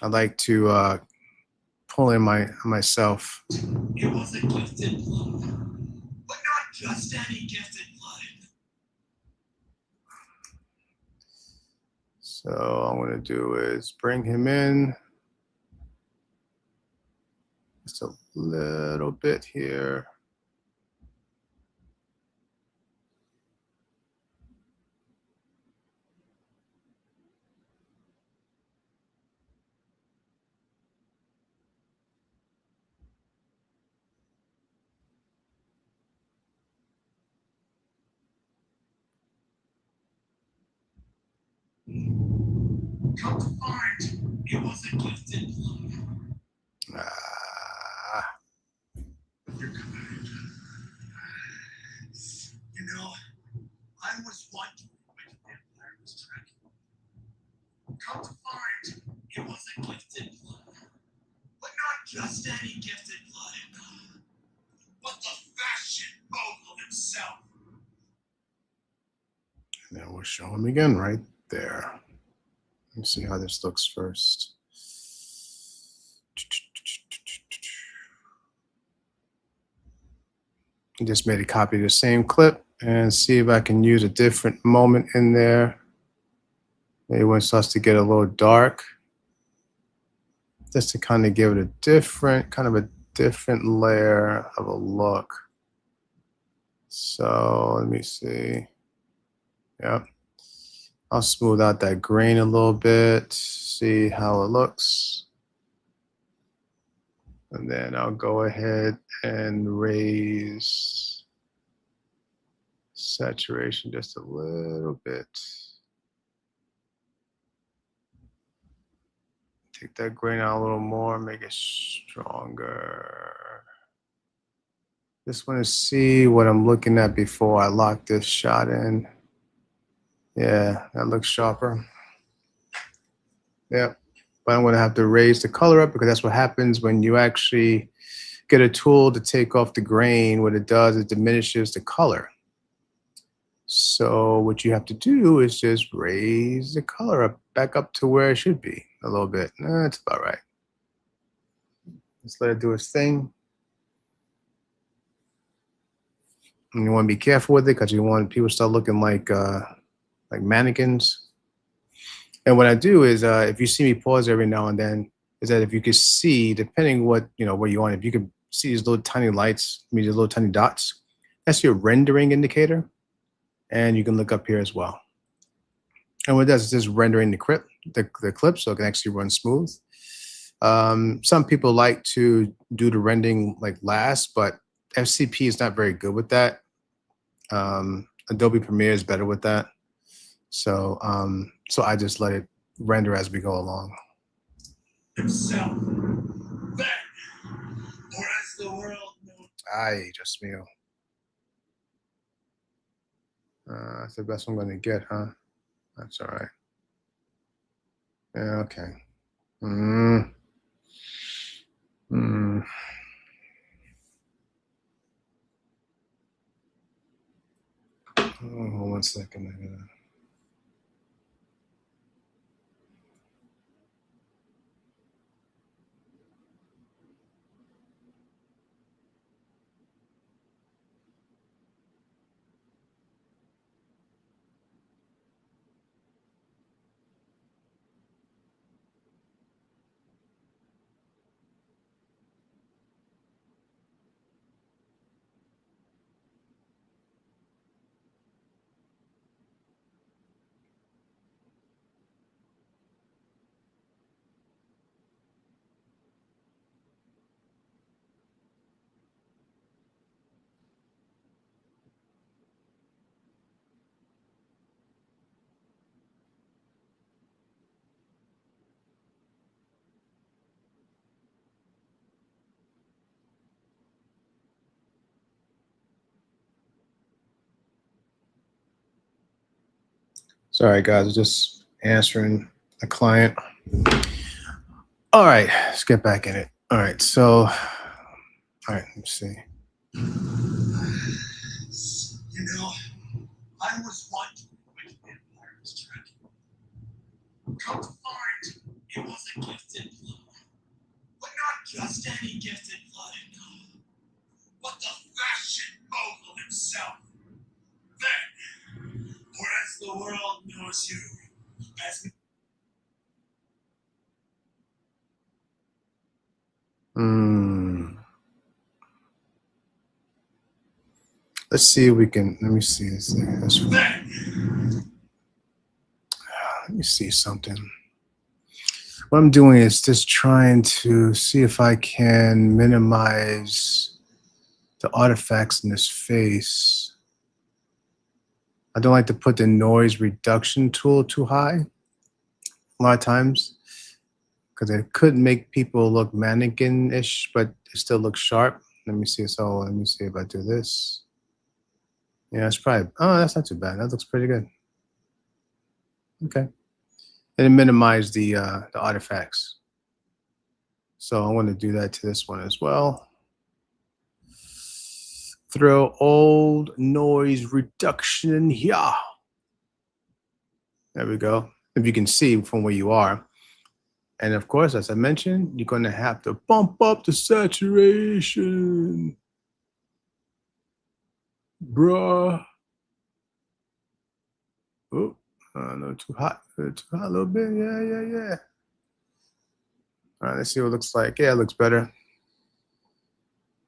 I like to pull in myself. It wasn't gifted blood, but not just any gifted blood. So all I'm gonna do is bring him in. Just a little bit here. Come to find, it was a gifted blood. You're kind. You know, I was wondering when the vampire was tracking. Come to find, it was a gifted blood. But not just any gifted blood, but the fashion mogul himself. And then we'll show him again right there. Let's see how this looks first. I just made a copy of the same clip and see if I can use a different moment in there. Maybe when it starts to get a little dark, just to kind of give it a different layer of a look. So let me see. Yeah, I'll smooth out that grain a little bit, see how it looks. And then I'll go ahead and raise saturation just a little bit. Take that grain out a little more, make it stronger. Just want to see what I'm looking at before I lock this shot in. Yeah, that looks sharper. Yeah, but I'm gonna have to raise the color up because that's what happens when you actually get a tool to take off the grain. What it does is diminishes the color. So what you have to do is just raise the color up, back up to where it should be a little bit. That's about right. Just let it do its thing. And you want to be careful with it because you want people to start looking like mannequins. And what I do is, if you see me pause every now and then, is that if you could see, depending what where you want, if you could see these little tiny lights, these little tiny dots, that's your rendering indicator. And you can look up here as well. And what it does is just rendering the clip so it can actually run smooth. Some people like to do the rendering like last, but FCP is not very good with that. Adobe Premiere is better with that. So so I just let it render as we go along. Himself. Then, or as the world knows. Ay, just mío. That's the best I'm going to get, huh? That's all right. Yeah, okay. Oh, 1 second. I gotta... Sorry, guys, just answering a client. All right, let's get back in it. All right, so, all right, let's see. You know, I was wondering when the vampire was tracking. Come to find, it was a gifted blood. But not just any gifted blood, but the fashion mogul himself. Then, or as the world knows you, as Let's see if we can, let me see this thing. Let me see something. What I'm doing is just trying to see if I can minimize the artifacts in this face. I don't like to put the noise reduction tool too high. a lot of times because it could make people look mannequin-ish, but it still looks sharp. Let me see. So let me see if I do this. Yeah, it's probably. Oh, that's not too bad. That looks pretty good. Okay, and it minimize the artifacts. So I want to do that to this one as well. Throw old noise reduction in here. There we go. If you can see from where you are. And of course, as I mentioned, you're going to have to bump up the saturation. Bruh. Oh, no, too hot. Too hot a little bit. Yeah. All right, let's see what it looks like. Yeah, it looks better.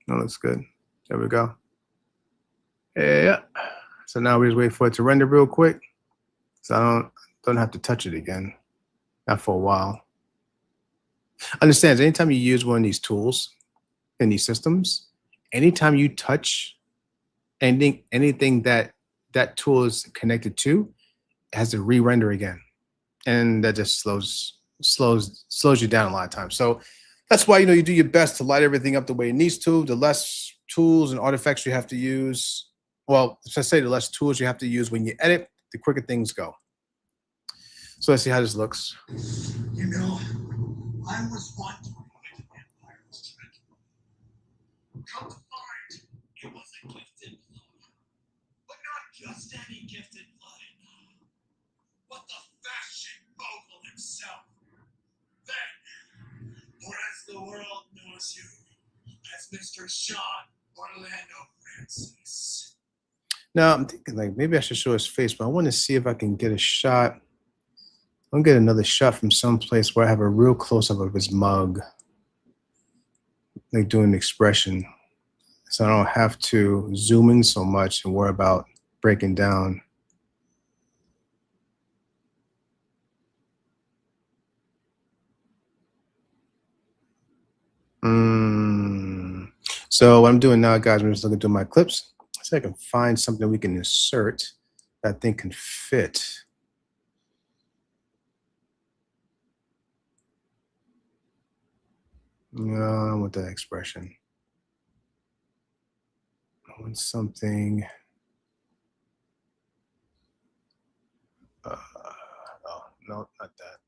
That looks good. There we go. Yeah. So now we just wait for it to render real quick. So I don't have to touch it again. Not for a while. Understand, anytime you use one of these tools in these systems, anytime you touch anything that that tool is connected to, it has to re-render again. And that just slows you down a lot of times. So that's why you do your best to light everything up the way it needs to. The less tools and artifacts you have to use, well, as I say, the less tools you have to use when you edit, the quicker things go. So let's see how this looks. You know, I was wondering when the Empire was tracking. Come to find, it was a gifted blood. But not just any gifted blood, but the fashion mogul himself. Then, or as the world knows you, as Mr. Shawn Orlando Francis. Now I'm thinking like maybe I should show his face, but I want to see if I can get a shot. I'm gonna get another shot from someplace where I have a real close-up of his mug, like doing the expression. So I don't have to zoom in so much and worry about breaking down. So what I'm doing now, guys, I'm just looking through my clips so I can find something we can insert that I think can fit. No, I don't want that expression. I want something. Oh, no, not that.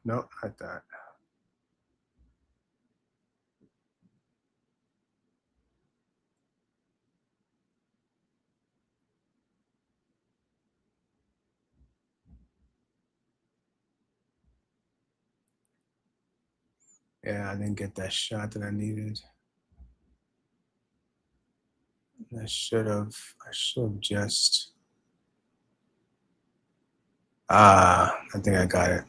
No, not that. Yeah, I didn't get that shot that I needed. I should have just. I think I got it.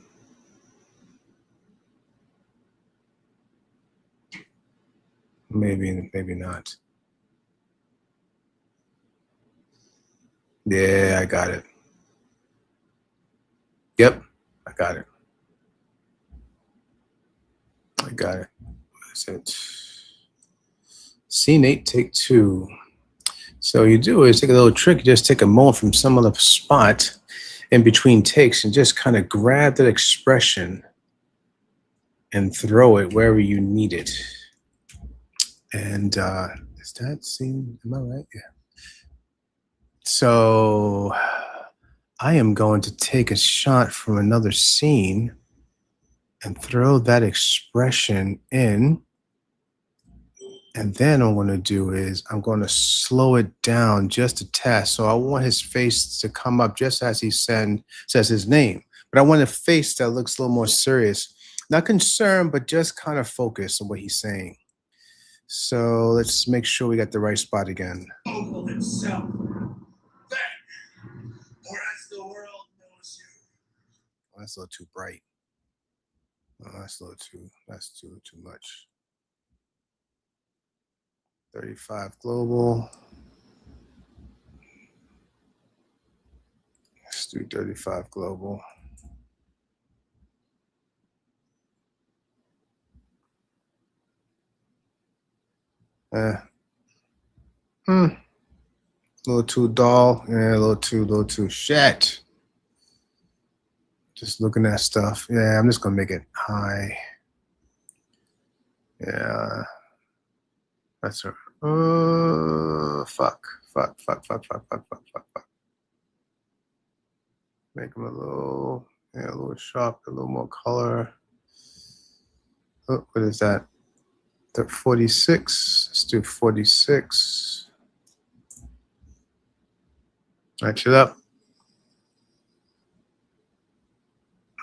Maybe not. Yeah, I got it. Yep, I got it. I got it. What is it? Scene 8, take 2. So you do is take a little trick. You just take a moment from some other spot in between takes and just kind of grab that expression and throw it wherever you need it. And is that scene? Am I right? Yeah. So I am going to take a shot from another scene and throw that expression in. And then what I'm going to do is I'm going to slow it down just a tad. So I want his face to come up just as he says his name. But I want a face that looks a little more serious. Not concerned, but just kind of focused on what he's saying. So let's make sure we got the right spot again. Mogul himself. Then, or as the world knows you. Oh, that's a little too bright. Oh, that's too much. 35 global. Let's do 35 global. A little too dull. Yeah, a little too shit. Just looking at stuff. Yeah, I'm just gonna make it high. Yeah. That's her. Fuck. Make them a little sharp, a little more color. Oh, what is that? 46. Let's do 46. Match it up.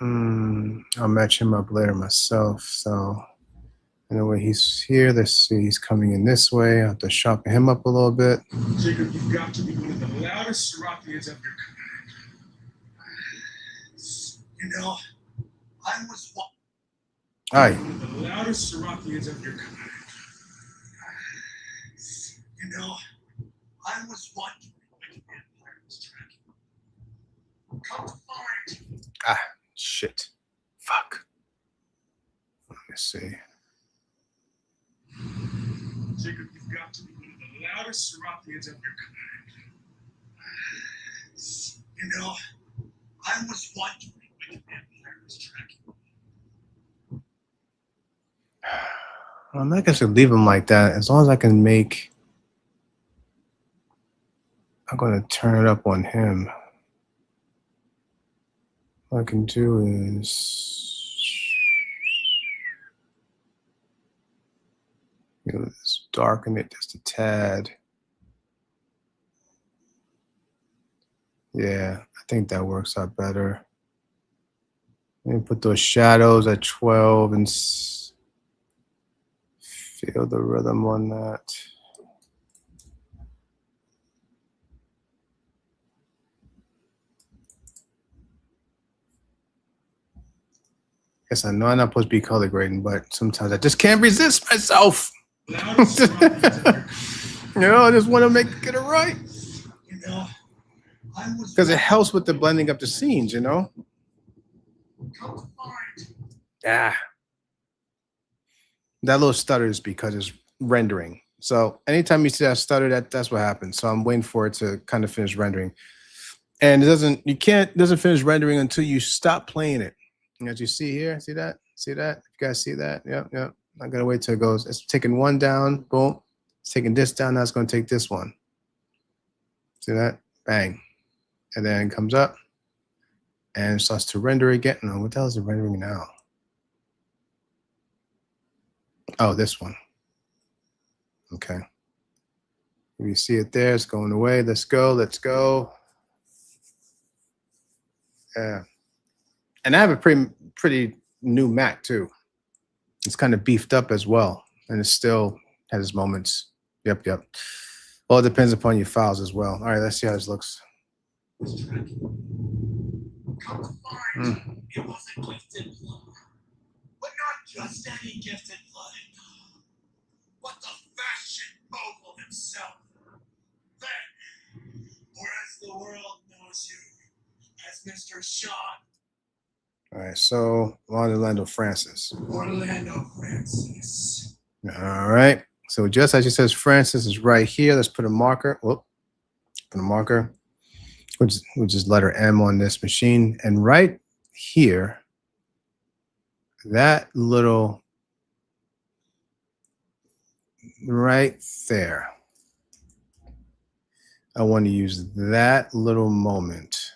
I'll match him up later myself. So anyway, he's here. Let's see, he's coming in this way. I have to sharpen him up a little bit. Jacob, you've got to be one of the loudest Serapians of your kind. You know, I was one of the loudest Serapians of your kind. You know, I was wondering when the Empire was tracking. Come to find. Shit. Fuck. Let me see. Jacob, you've got to be one of the loudest Serapians of your kind. You know, I was wondering when the Empire was tracking. I'm not gonna leave him like that. As long as I can make. I'm gonna turn it up on him. What I can do is, just darken it just a tad. Yeah, I think that works out better. Let me put those shadows at 12 and feel the rhythm on that. Yes, I know I'm not supposed to be color grading, but sometimes I just can't resist myself. I just want to get it right. Because it helps with the blending up the scenes, Yeah. That little stutter is because it's rendering. So anytime you see that stutter, that's what happens. So I'm waiting for it to kind of finish rendering. And it doesn't finish rendering until you stop playing it. As you see here, see that? See that? You guys see that? Yep. I gotta wait till it goes. It's taking one down, boom. It's taking this down, now it's gonna take this one. See that? Bang. And then it comes up and it starts to render again. No, what the hell is it rendering now? Oh, this one. Okay. You see it there, it's going away. Let's go. Yeah. And I have a pretty new Mac too. It's kind of beefed up as well. And it still has its moments. Yep. Well, it depends upon your files as well. All right, let's see how this looks. Come to find, it was a gifted blood. But not just any gifted blood. But the fashion mogul himself. Then, or as the world knows you, as Mr. Shawn. All right, so Orlando Francis. Orlando Francis. All right, so just as it says Francis is right here. Let's put a marker. Whoop, put a marker, which is letter M on this machine. And right here, that little, right there, I want to use that little moment.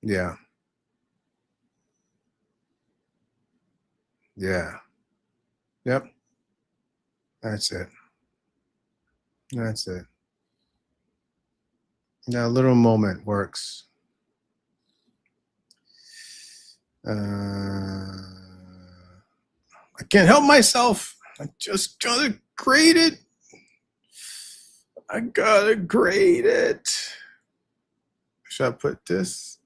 Yeah. Yep. That's it. That little moment works. I can't help myself. I just gotta grade it. Should I put this?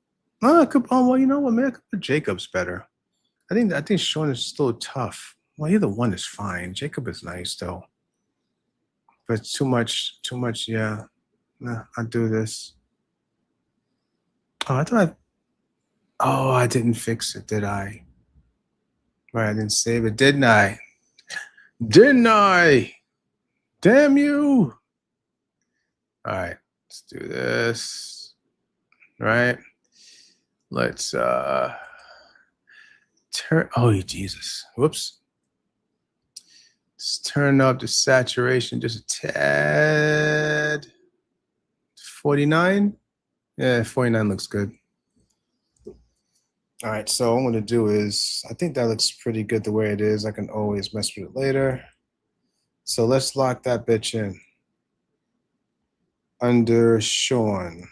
Oh, I could. Oh, well, you know what? Maybe I could put Jacob's better. I think Shawn is still tough. Well, either one is fine. Jacob is nice though, but too much. Yeah, nah, I'll do this. Oh, I thought oh, I didn't fix it, did I? Right, I didn't save it, didn't I? Didn't I? Damn you. All right, let's do this. Right. Let's turn, oh Jesus. Whoops. Let's turn up the saturation just a tad. 49. Yeah, 49 looks good. All right, so what I'm gonna do is, I think that looks pretty good the way it is. I can always mess with it later. So let's lock that bitch in. Under Shawn.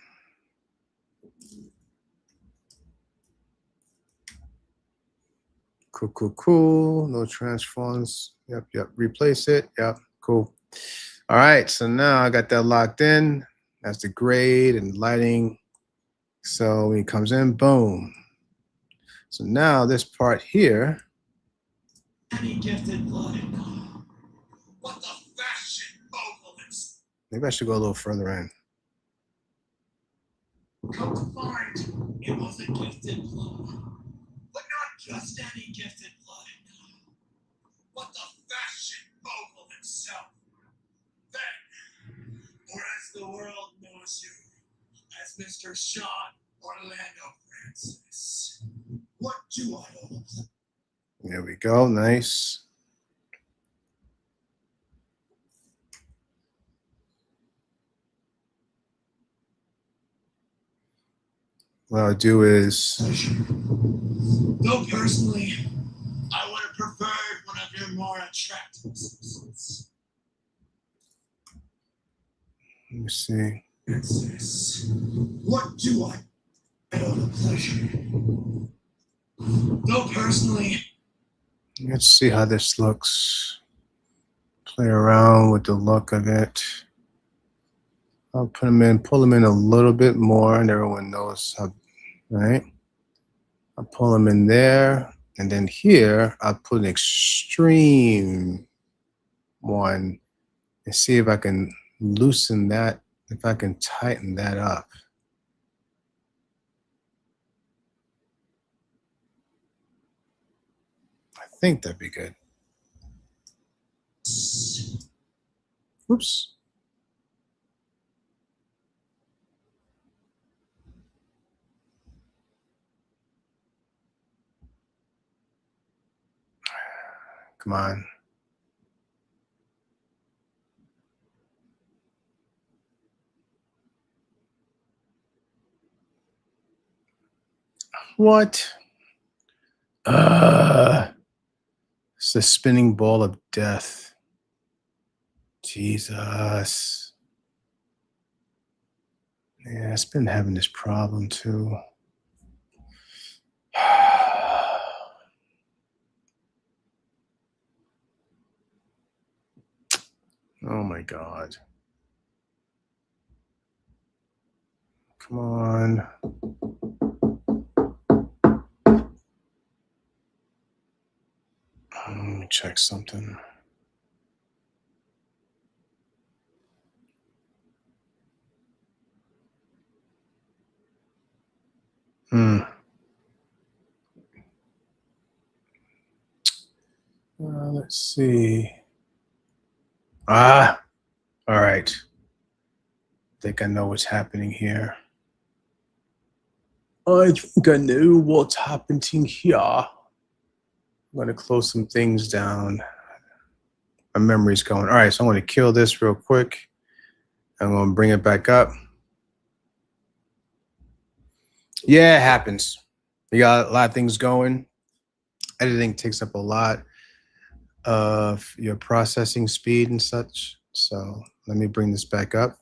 Cool, cool, cool. No transforms. Yep, yep. Replace it. Yep, cool. All right, so now I got that locked in. That's the grade and lighting. So when he comes in, boom. So now this part here. Any gifted blood. What the fashion mogulants. Maybe I should go a little further in. Come to find, it was a gifted blood. But not just any gifted blood. But the fashion mogul himself. Then, or as the world knows you, as Mr. Shawn Orlando Francis. What do I owe? There we go. Nice. What I'll do is, Though personally, I would have preferred one of your more attractive associates. let me see. Francis, what do I owe the pleasure? Though personally, Let's see how this looks. Play around with the look of it. I'll put them in, pull them in a little bit more, and everyone knows how, right? I'll pull them in there, and then here, I'll put an extreme one and see if I can loosen that, if I can tighten that up. I think that'd be good. Oops. Come on. What? It's the spinning ball of death. Jesus. Yeah, it's been having this problem too. Oh my God. Come on. Let me check something. Let's see. All right. I think I know what's happening here. I think I know what's happening here. I'm going to close some things down. My memory's going. All right, so I'm going to kill this real quick. I'm going to bring it back up. Yeah, it happens. You got a lot of things going. Editing takes up a lot of your processing speed and such. So let me bring this back up.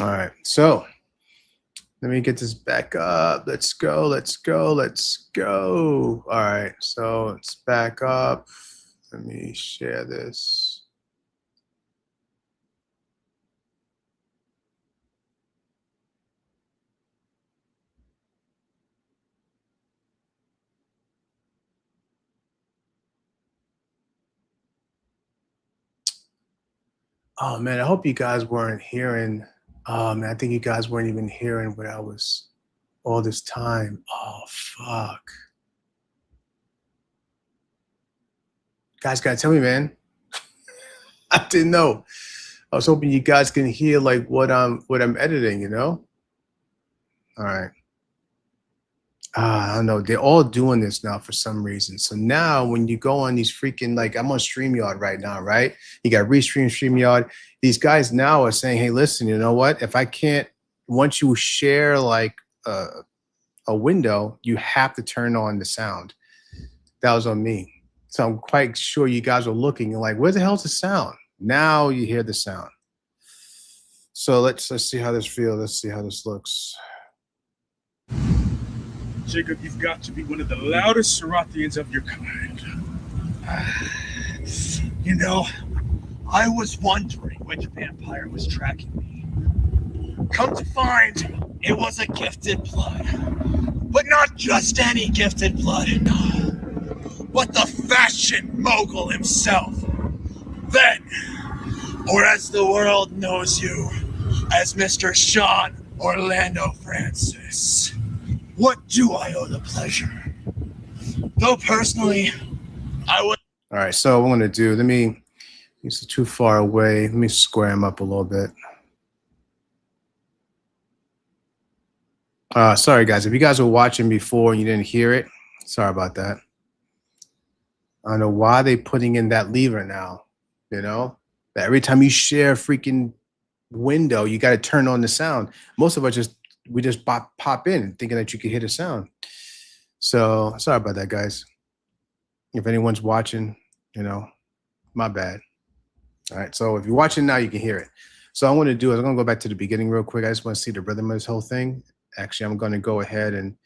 All right, so let me get this back up. Let's go, let's go, let's go. All right, so it's back up. Let me share this. Oh man, I hope you guys weren't hearing. Oh man, I think you guys weren't even hearing what I was all this time. Oh fuck. Guys gotta tell me, man. I didn't know. I was hoping you guys can hear like what I'm editing, you know? All right. I don't know. They're all doing this now for some reason. So now when you go on these freaking, like I'm on StreamYard right now, right? You got Restream, StreamYard. These guys now are saying, hey, listen, you know what? If I can't, once you share like a window, you have to turn on the sound. That was on me. So I'm quite sure you guys are looking and like, where the hell's the sound? Now you hear the sound. So let's see how this feels. Let's see how this looks. Jacob, you've got to be one of the loudest Sarathians of your kind. You know, I was wondering which vampire was tracking me. Come to find, it was a gifted blood. But not just any gifted blood, no. But the fashion mogul himself. Then, or as the world knows you, as Mr. Shawn Orlando Francis. What do I owe the pleasure? Though personally, I would. All right, so what I'm gonna do, he's too far away. Let me square him up a little bit. Sorry guys, if you guys were watching before and you didn't hear it, sorry about that. I don't know why they putting in that lever now, you know? That every time you share a freaking window, you gotta turn on the sound. Most of us we just pop in thinking that you could hear the sound. So sorry about that, guys. If anyone's watching, you know, my bad. All right, so if you're watching now, you can hear it. So what I'm gonna do is I'm gonna go back to the beginning real quick. I just wanna see the rhythm of this whole thing. Actually, I'm gonna go ahead and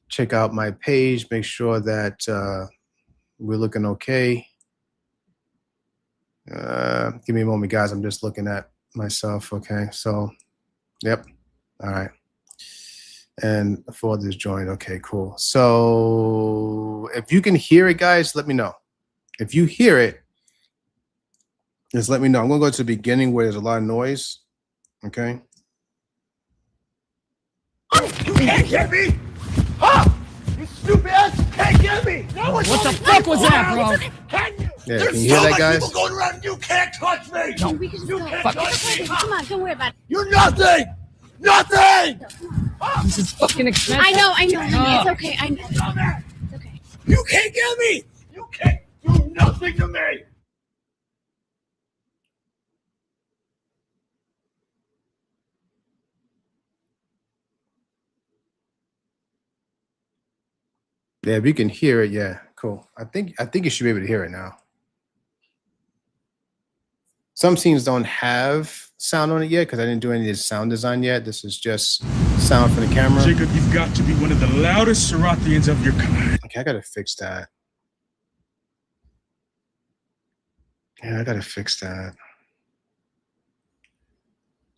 check out my page, make sure that we're looking okay. Give me a moment, guys. I'm just looking at myself, okay? So, yep, all right. And for this joint, okay, cool. So if you can hear it, guys, let me know. If you hear it, just let me know. I'm gonna go to the beginning where there's a lot of noise, okay? You can't get me! Huh? You stupid ass can't get me! No what the fuck was that, bro? Can you? Yeah, There's can you hear so that, much guys? people going around and you can't touch me! No, we can just go. can't touch me! Come on, don't worry about it. You're nothing! Nothing! This is fucking expensive. I know, honey. It's okay. I know. Dumbass! It's okay. You can't get me! You can't do nothing to me! Yeah, if you can hear it, yeah, cool. I think you should be able to hear it now. Some scenes don't have sound on it yet because I didn't do any of the sound design yet. This is just sound from the camera. Jacob, you've got to be one of the loudest Sarathians of your kind. Okay, I gotta fix that. Yeah, I gotta fix that.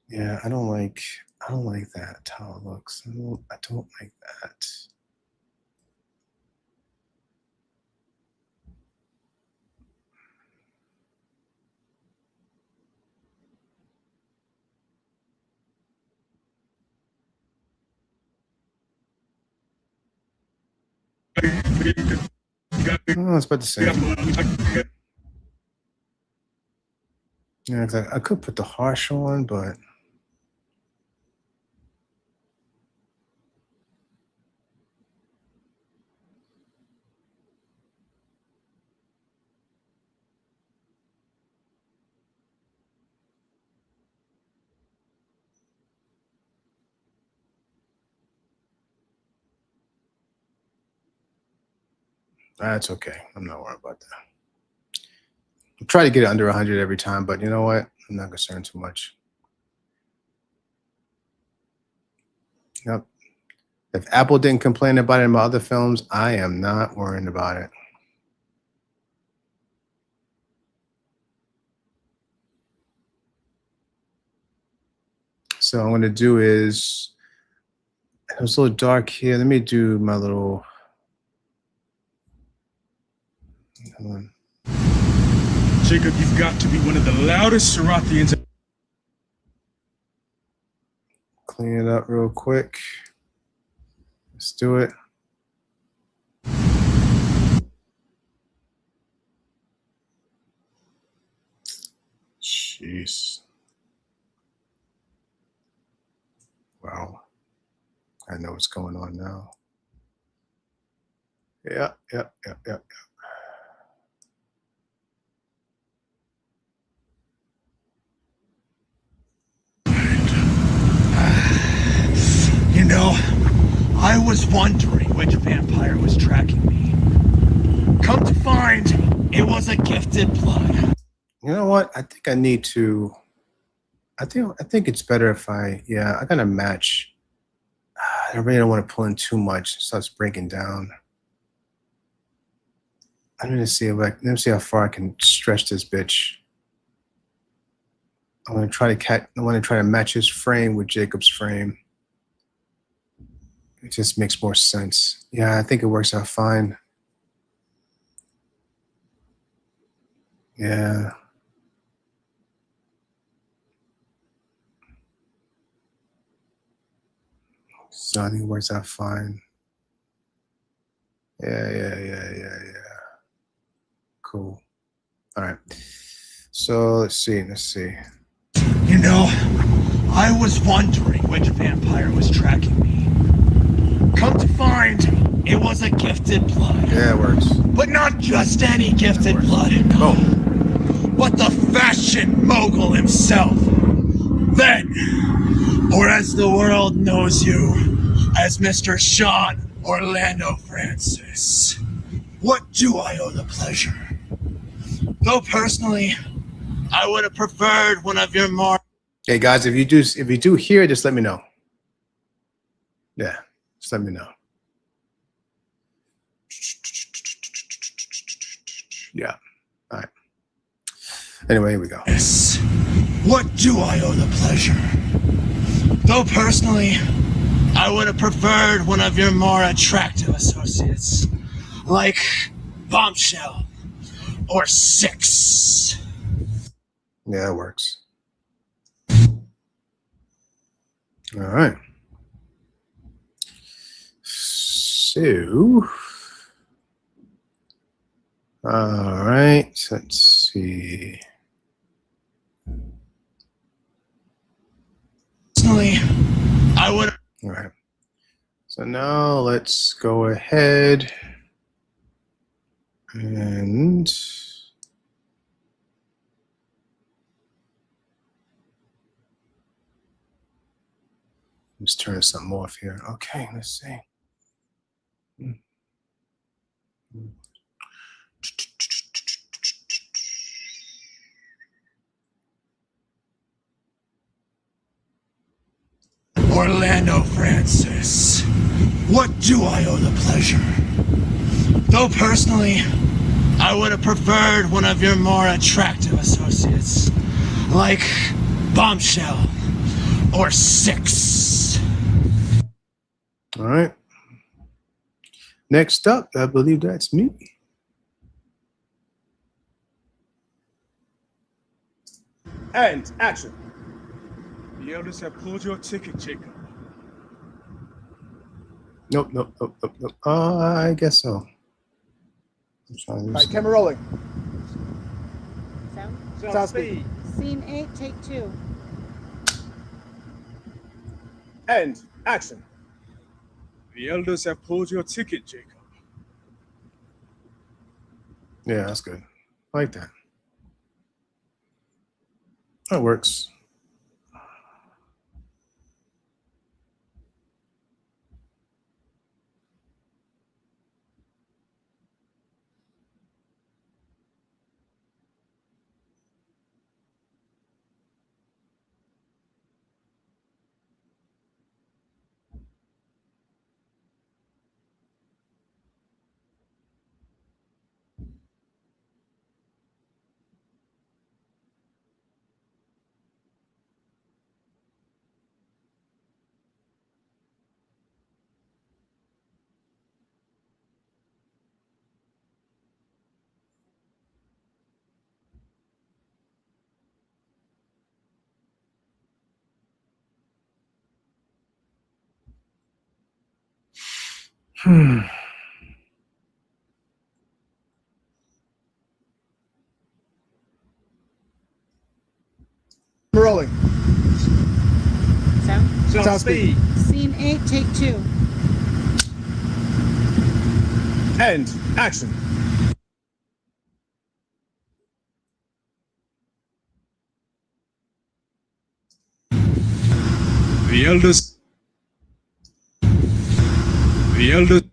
Yeah, I don't like that how it looks. I don't like that. Oh, it's about the same. Yeah, I could put the harsh on, but that's okay. I'm not worried about that. I try to get it under 100 every time, but you know what? I'm not concerned too much. Yep. If Apple didn't complain about it in my other films, I am not worrying about it. So what I'm going to do is, it was a little dark here. Let me do my little, Jacob, you've got to be one of the loudest Sarathians. Clean it up real quick. Let's do it. Jeez. Wow. I know what's going on now. Yeah. You know, I was wondering which vampire was tracking me. Come to find, it was a gifted blood. You know what? I think I need to. I think it's better if I gotta match. I really don't want to pull in too much. It starts breaking down. I'm gonna see if let me see how far I can stretch this bitch. I want to try to match his frame with Jacob's frame. It just makes more sense. Yeah, I think it works out fine. Yeah. So I think it works out fine. Yeah. Cool. All right. So let's see. You know, I was wondering which vampire was tracking me. Come to find, it was a gifted blood. Yeah, it works. But not just any gifted blood, no. But the fashion mogul himself. Then, or as the world knows you, as Mr. Shawn Orlando Francis. What do I owe the pleasure? Though personally, I would have preferred one of your more... Hey guys, if you do hear it, just let me know. Yeah, just let me know. Yeah. All right. Anyway, here we go. Yes. What do I owe the pleasure? Though personally, I would have preferred one of your more attractive associates, like Bombshell or Six. Yeah, it works. All right. So, all right. Let's see. Personally, I would. All right. So now let's go ahead and let's turn something off here. Okay, let's see. Orlando Francis. What do I owe the pleasure? Though personally, I would have preferred one of your more attractive associates, like Bombshell or Six. All right. Next up, I believe that's me. And action. The elders have pulled your ticket, Jacob. Nope. I guess so. I'm trying to All right, camera rolling. Sound speed. Scene 8, take 2. And action. The elders have pulled your ticket, Jacob. Yeah, that's good. I like that. That works. Hmm. Rolling. Sound speed. Scene 8, take 2. And action. The eldest. The eldest.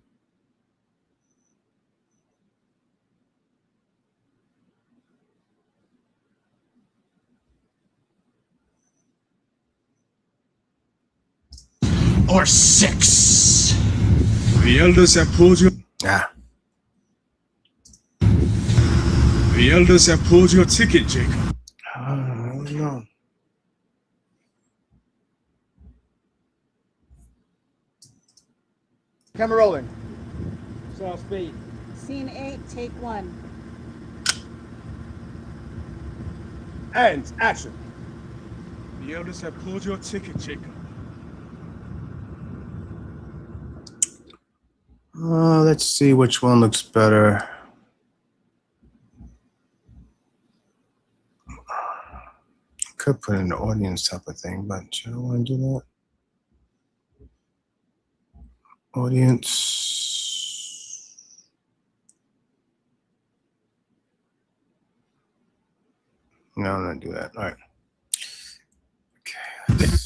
Or 6. The elders have pulled your. Ah. The elders have pulled your ticket, Jacob. I don't know. Camera rolling. Sound speed. Scene 8, take 1. And action. The elders have pulled your ticket, Jacob. Let's see which one looks better. Could put in the audience type of thing, but I don't want to do that. Audience. No, I'm not do that. All right. Okay.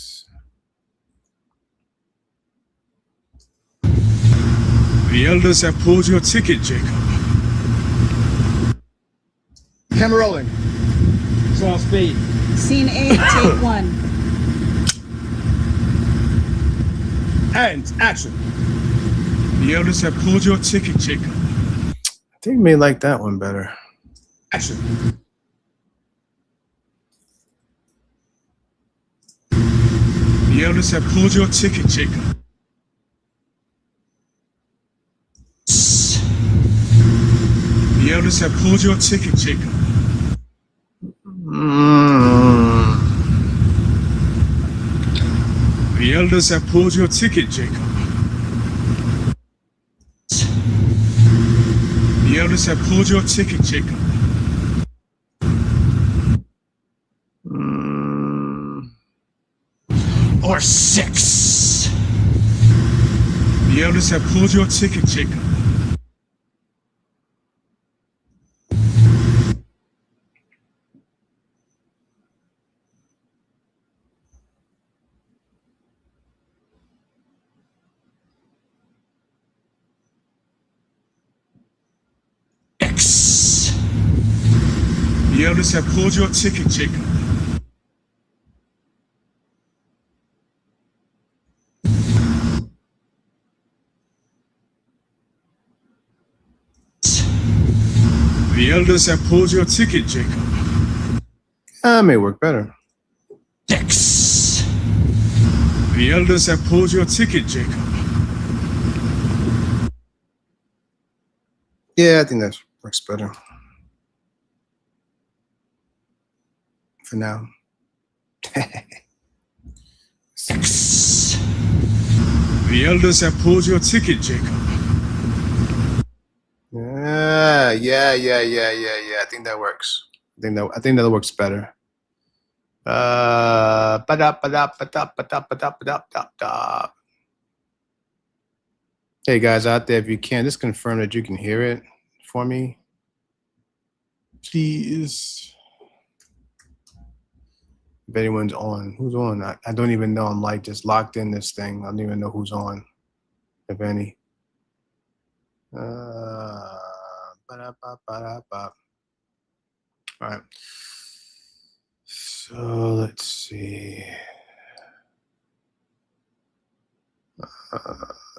The elders have pulled your ticket, Jacob. Camera rolling. Sound speed. Scene 8, take 1. And action. The elders have pulled your ticket, Jacob. I think you may like that one better. Action. The elders have pulled your ticket, Jacob. The elders have pulled your ticket, Jacob. The elders have pulled your ticket, Jacob. The elders have pulled your ticket, Jacob. Or 6. The elders have pulled your ticket, Jacob. X. The elders have pulled your ticket, Jacob. The elders have pulled your ticket, Jacob. That may work better. X. The elders have pulled your ticket, Jacob. Yeah, I think that works better. For now. X. The elders have pulled your ticket, Jacob. Yeah. I think that works. I think that works better. Hey guys out there, if you can, just confirm that you can hear it for me, please. If anyone's on, who's on? I don't even know. I'm like just locked in this thing. I don't even know who's on, if any. All right. So let's see.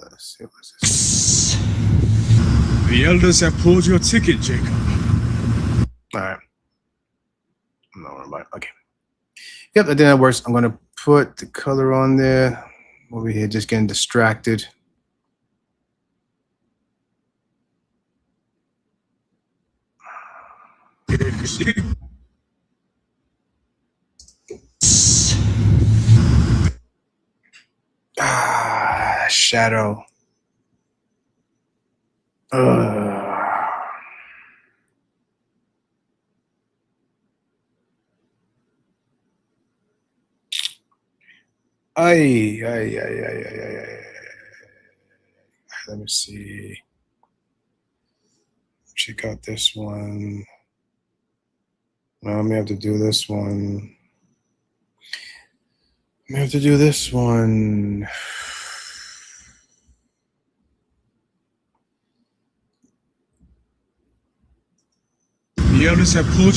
Let's see what's this. The elders have pulled your ticket, Jacob. All right. No, okay. Yep, I think that works. I'm gonna put the color on there. Over here, just getting distracted. Shadow. Let me see. Check out this one. No, I may have to do this one. I may have to do this one. The owners have pulled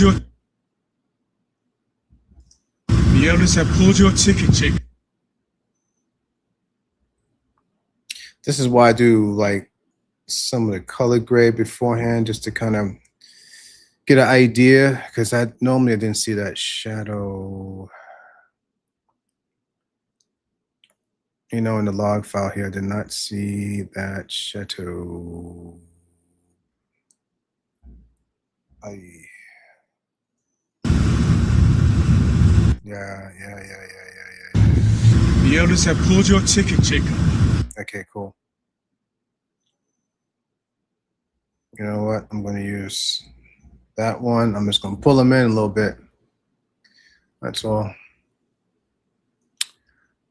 your ticket, Jacob. This is why I do like some of the color grade beforehand, just to kind of get an idea, because I normally didn't see that shadow. You know, in the log file here, I did not see that shadow. Yeah. The owners have pulled your ticket, Jacob. Okay, cool. You know what? I'm going to use that one. I'm just going to pull them in a little bit. That's all.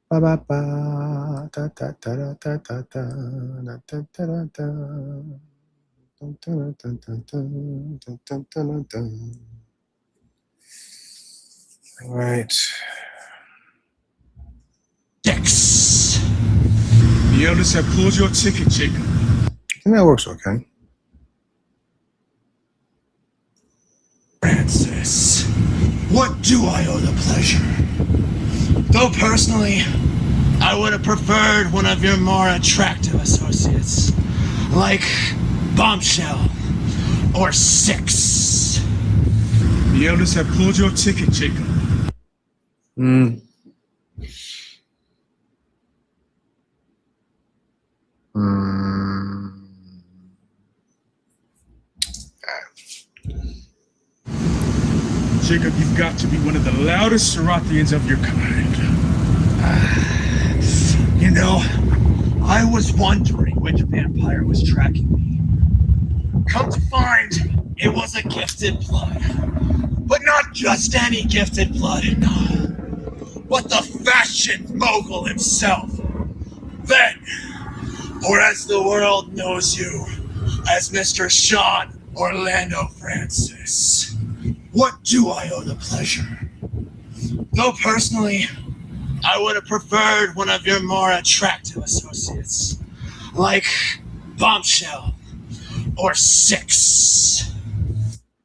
Ba ba ba da da da da da da da da da da da. Dun, dun, dun, dun, dun, dun, dun, dun, dun. All right. Dex. The owners have pulled your ticket, Jacob. I think that works okay. Francis, what do I owe the pleasure? Though personally, I would have preferred one of your more attractive associates, like Bombshell or Six. The owners have pulled your ticket, Jacob. Jacob, you've got to be one of the loudest Sarathians of your kind. You know, I was wondering which vampire was tracking me. Come to find, it was a gifted blood. But not just any gifted blood, no. But the fashion mogul himself. Then, or as the world knows you, as Mr. Shawn Orlando Francis. What do I owe the pleasure? Though personally, I would have preferred one of your more attractive associates, like Bombshell or Six.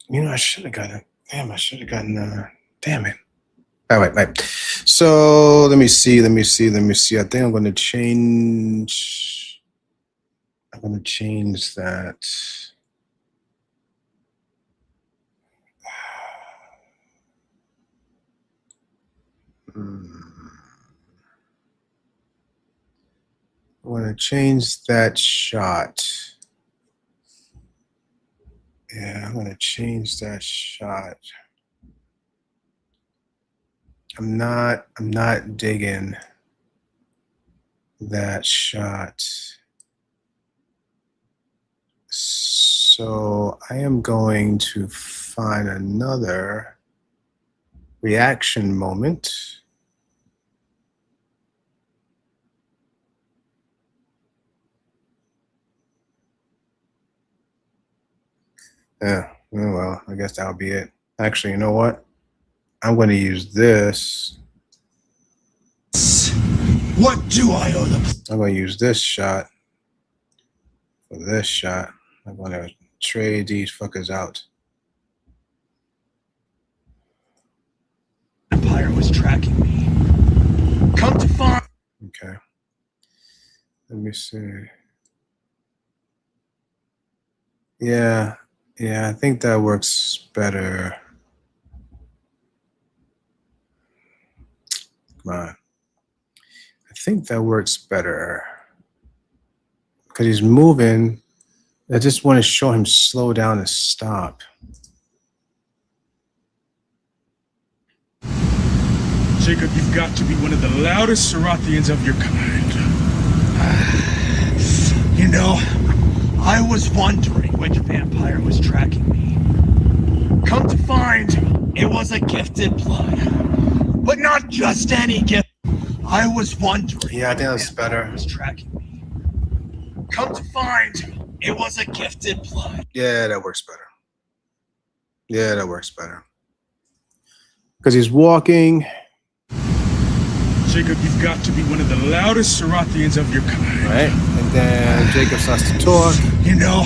You know, I should have gotten. Damn, I should have gotten. Damn it. All right. So let me see. I think I'm going to change. I'm going to change that. I'm going to change that shot. Yeah, I'm going to change that shot. I'm not digging that shot. So I am going to find another reaction moment. Yeah, well, I guess that'll be it. Actually, you know what? I'm going to use this. What do I owe them? I'm going to use this shot for this shot. I'm going to trade these fuckers out. Empire was tracking me. Come to find. Okay. Let me see. Yeah, I think that works better. Come on. I think that works better. Because he's moving. I just want to show him slow down and stop. Jacob, you've got to be one of the loudest Sarathians of your kind. You know, I was wondering which vampire was tracking me. Come to find, it was a gifted blood. But not just any gift. I was wondering Yeah, I think which that's vampire better. was tracking me. Come to find, it was a gifted blood. Yeah, that works better. Yeah, that works better. Because he's walking. Jacob, you've got to be one of the loudest Sarathians of your kind. Right? And then Jacob starts to talk. You know,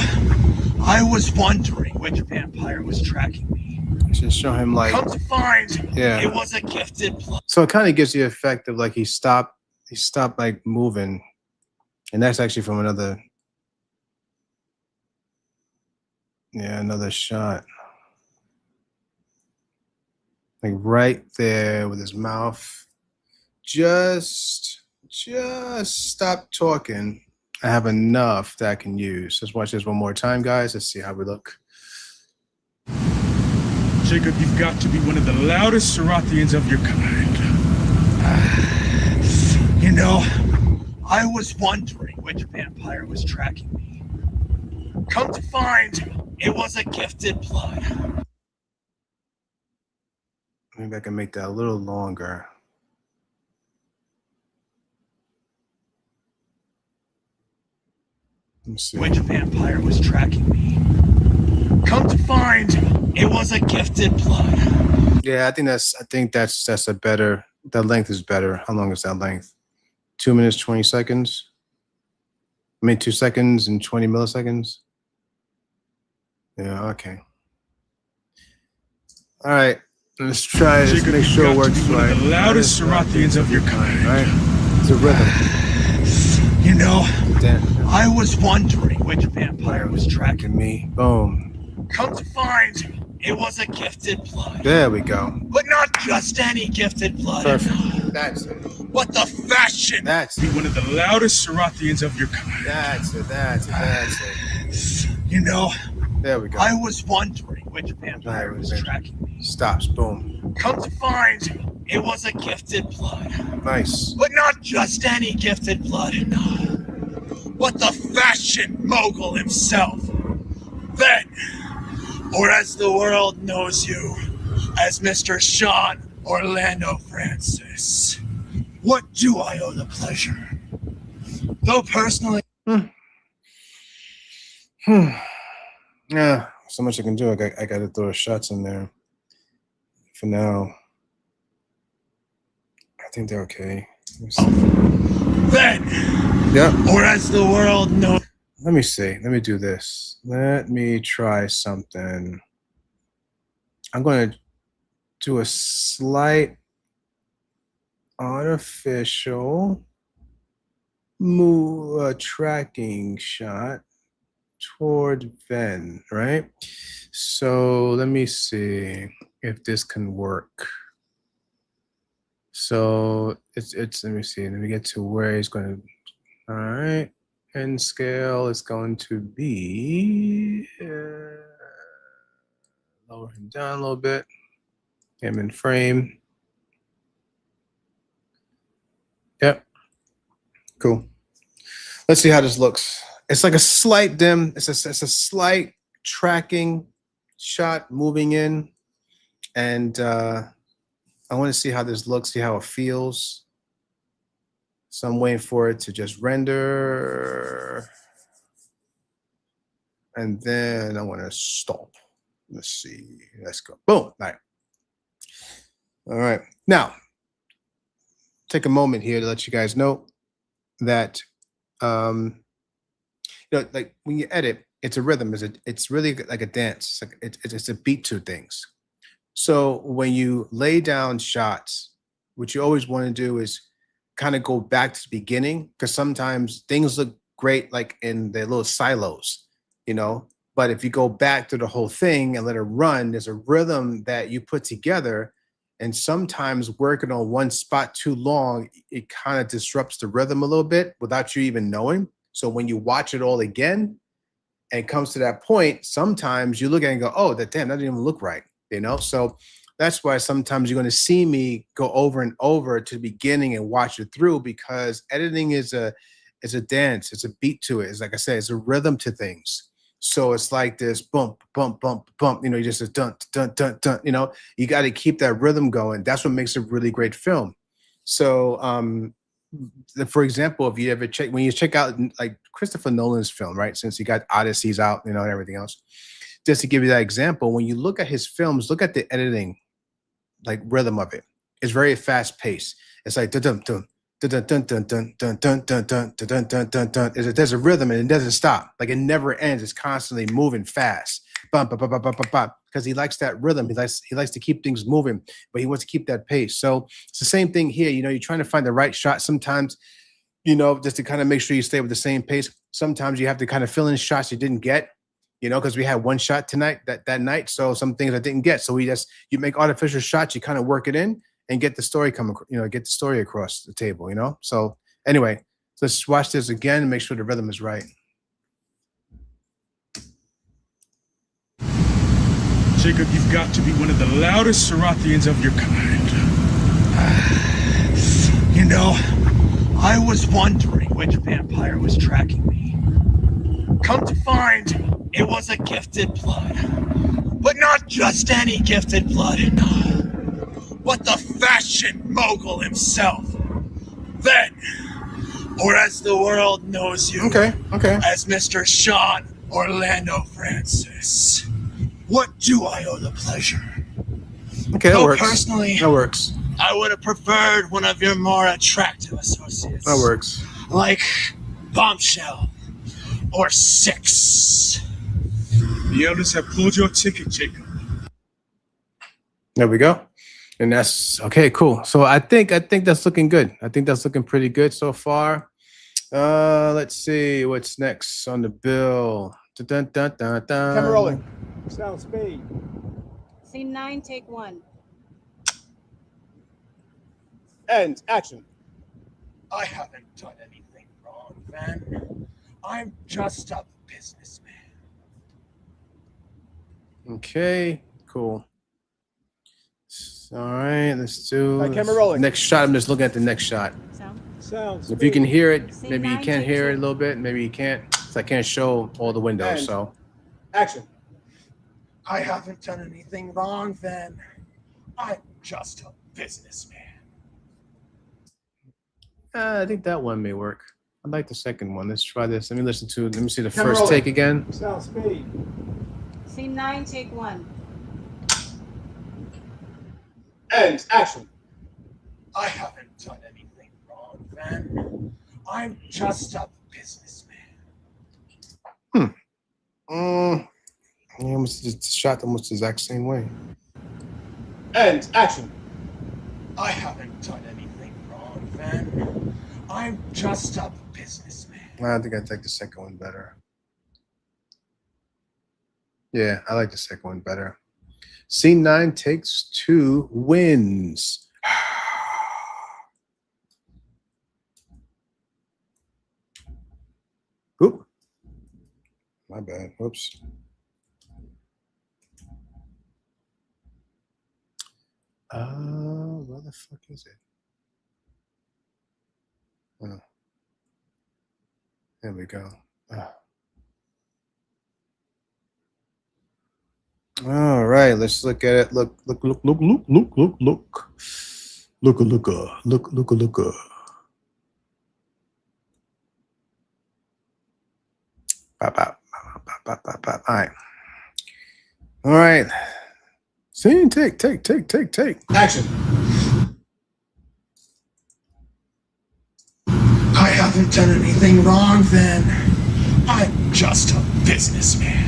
I was wondering which vampire was tracking me. Just show him like, Come to find, yeah. it was a gifted blood. So it kind of gives the effect of like he stopped like moving. And that's actually from another, yeah, another shot. Like right there with his mouth. Just stop talking. I have enough that I can use. Let's watch this one more time, guys. Let's see how we look. Jacob, you've got to be one of the loudest Sarathians of your kind. You know, I was wondering which vampire was tracking me. Come to find, it was a gifted blood. Maybe I can make that a little longer. Let me see. Which vampire was tracking me? Come to find, it was a gifted blood. Yeah, I think that's a better. That length is better. How long is that length? 2 minutes 20 seconds. I mean 2 seconds and 20 milliseconds. Yeah. Okay. All right. Let's try it. Let's Jacob, make you've sure it got to works be one right. of the loudest Sarathians of your kind. Right. It's a rhythm. You know, Then I was wondering which vampire was tracking me. me. Boom. Come to find, it was a gifted blood. There we go. But not just any gifted blood. Perfect. That's it. But the fashion. That's Be it. one of the loudest Sarathians of your kind. That's it. That's it. That's it. You know, There we go. I was wondering which vampire was tracking me. Stops. Boom. Come to find, it was a gifted blood. Nice. But not just any gifted blood. But the fashion mogul himself. Then, or as the world knows you, as Mr. Shawn Orlando Francis. What do I owe the pleasure? Though personally... Yeah, so much I can do. I got to throw shots in there. For now, I think they're okay. Let me see. Then, Yeah. or as the world knows... Let me see. Let me do this. Let me try something. I'm going to do a slight artificial move, tracking shot toward Ven, right? So let me see if this can work. So it's let me see. Let me get to where he's going to. All right. And scale is going to be lower him down a little bit. Him in frame. Yep. Cool. Let's see how this looks. It's like a slight dim. It's a slight tracking shot moving in. And I want to see how this looks, see how it feels. So I'm waiting for it to just render. And then I want to stop. Let's see. Let's go. Boom. All right. All right. Now, take a moment here to let you guys know that, like when you edit, it's a rhythm. It's really like a dance. It's a beat to things. So when you lay down shots, what you always want to do is kind of go back to the beginning, because sometimes things look great like in their little silos, but if you go back to the whole thing and let it run, there's a rhythm that you put together, and sometimes working on one spot too long, it kind of disrupts the rhythm a little bit without you even knowing. So when you watch it all again and it comes to that point, sometimes you look at it and go, oh, that didn't even look right, So that's why sometimes you're going to see me go over and over to the beginning and watch it through, because editing is a It's a dance. It's a beat to it. It's like I said, it's a rhythm to things. So it's like this bump, bump, bump, bump. You know, you just a dun, dun, dun, dun. You know, you got to keep that rhythm going. That's what makes a really great film. So, for example, if you ever check when you check out like Christopher Nolan's film, right? Since he got Odyssey's out, you know, and everything else. Just to give you that example, when you look at his films, look at the editing, like rhythm of it. It's very fast paced. It's like dun dun dun dun dun dun dun dun dun dun dun dun dun dun dun. There's a rhythm and it doesn't stop. Like it never ends. It's constantly moving fast. Bump, bump, bump, bump, bump, bump. Because he likes that rhythm. He likes to keep things moving, but he wants to keep that pace. So it's the same thing here. You know, you're trying to find the right shot sometimes, you know, just to kind of make sure you stay with the same pace. Sometimes you have to kind of fill in shots you didn't get, you know, because we had one shot tonight that night. So some things I didn't get. So you make artificial shots, you kind of work it in and get the story get the story across the table, you know? So anyway, let's watch this again and make sure the rhythm is right. Jacob, you've got to be one of the loudest Sarathians of your kind. You know, I was wondering which vampire was tracking me. Come to find, it was a gifted blood. But not just any gifted blood, but the fashion mogul himself. Then, or as the world knows you, Okay. as Mr. Shawn Orlando Francis. What do I owe the pleasure? Okay, that works. Personally, That works. I would have preferred one of your more attractive associates. That works. Like Bombshell or Six. The elders have pulled your ticket, Jacob. There we go. And that's okay, cool. So I think that's looking good. I think that's looking pretty good so far. Let's see what's next on the bill. Dun, dun, dun, dun. Camera rolling. Sound speed. Scene 9, take 1. And action. I haven't done anything wrong, Van. I'm just a businessman. Okay, cool. All right, let's do camera rolling. next shot. I'm just looking at the next shot. Sound speed. If you can hear it, Scene maybe you 9, can't take hear 2. it a little bit. Maybe you can't. So I can't show all the windows. And So action. I haven't done anything wrong, Van. I'm just a businessman. I think that one may work. I like the second one. Let's try this. Let me see the Camera first rolling. take again. Sound speed. Scene 9, take 1. And action. I haven't done anything wrong, Van. I'm just a businessman. Yeah, almost just shot almost the exact same way. And action. I haven't done anything wrong, Van. I'm just a businessman. I think I like the second one better. Yeah, I like the second one better. Scene 9 takes 2 wins. Oop. My bad. Whoops. Where the fuck is it? Oh. There we go. All right, let's look at it. Look. All right. Scene, take. Action. I haven't done anything wrong, Van. I'm just a businessman.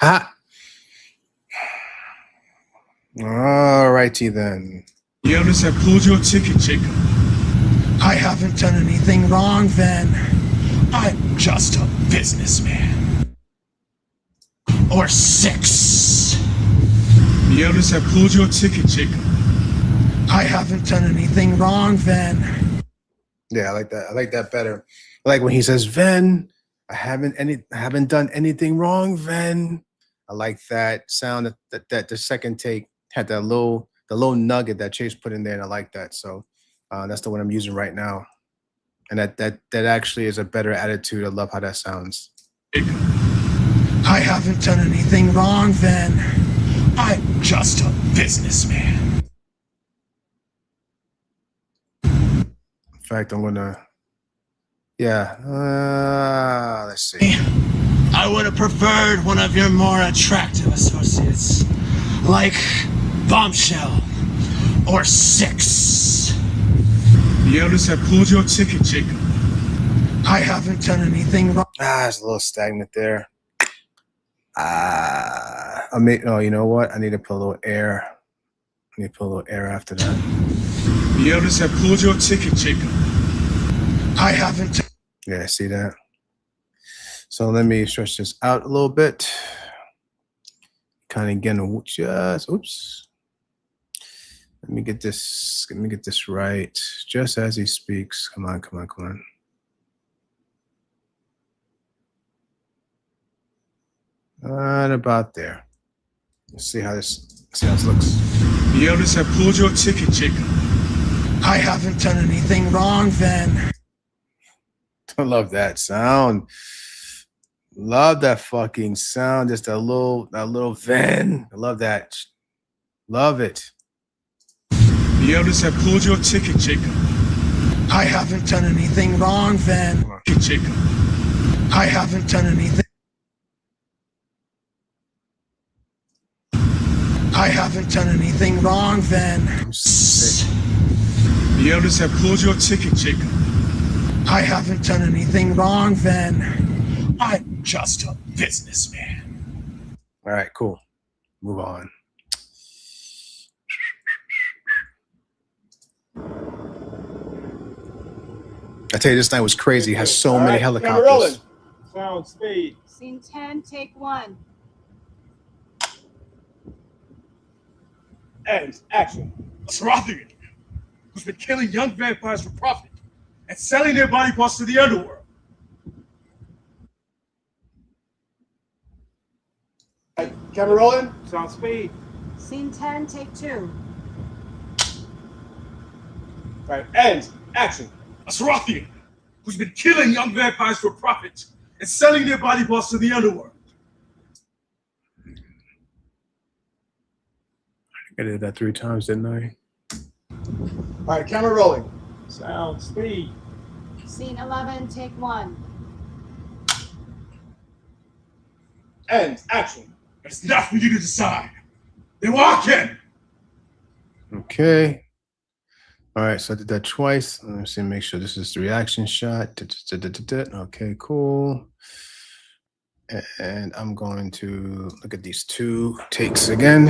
Ah. All righty then. The elders have pulled your ticket, Jacob. I haven't done anything wrong, Van. I'm just a businessman. Or Six. The The elders have pulled your ticket, Jacob. I haven't done anything wrong, Ven. Yeah, I like that. I like that better. I like when he says, "Ven, I haven't done anything wrong, Ven." I like that sound. That the second take had the little nugget that Chase put in there, and I like that. So that's the one I'm using right now, and that actually is a better attitude. I love how that sounds. I haven't done anything wrong, Ven. I'm just a businessman. In fact, I'm gonna. Yeah. Let's see. I would have preferred one of your more attractive associates, like Bombshell or Six. The elders have pulled your ticket, Jacob. I haven't done anything wrong. It's a little stagnant there. I mean, oh, you know what? I need to put a little air. I need to put a little air after that. The elders have pulled your ticket, Jacob. I haven't. Yeah, see that? So let me stretch this out a little bit. Kind of again, just, oops. Let me get this right. Just as he speaks. Come on, come on, come on. Right about there. Let's see how this looks. The elders have pulled your ticket, Jacob. I haven't done anything wrong, Ven. I love that sound. Love that fucking sound. Just that little Ven. I love that. Love it. The elders have pulled your ticket, Jacob. I haven't done anything wrong, Ven. Jacob. I haven't done anything. I haven't done anything wrong, Ven. The elders have pulled your ticket, Jacob. I haven't done anything wrong, Ven. I'm just a businessman. All right, cool. Move on. I tell you, this night was crazy. It has so many helicopters. Sound speed. Scene 10, take 1. And action. A Sarathian who's been killing young vampires for profit and selling their body parts to the underworld. Camera rolling. Sound speed. Scene 10, take 2. Right. And action. A Sarathian who's been killing young vampires for profit and selling their body parts to the underworld. I did that 3 times, didn't I? All right. Camera rolling. Sound speed. Scene 11, take 1. And action. It's not for you to decide. They walk in. Okay. All right, so I did that twice. Let me see, make sure this is the reaction shot. Okay, cool. And I'm going to look at these 2 takes again.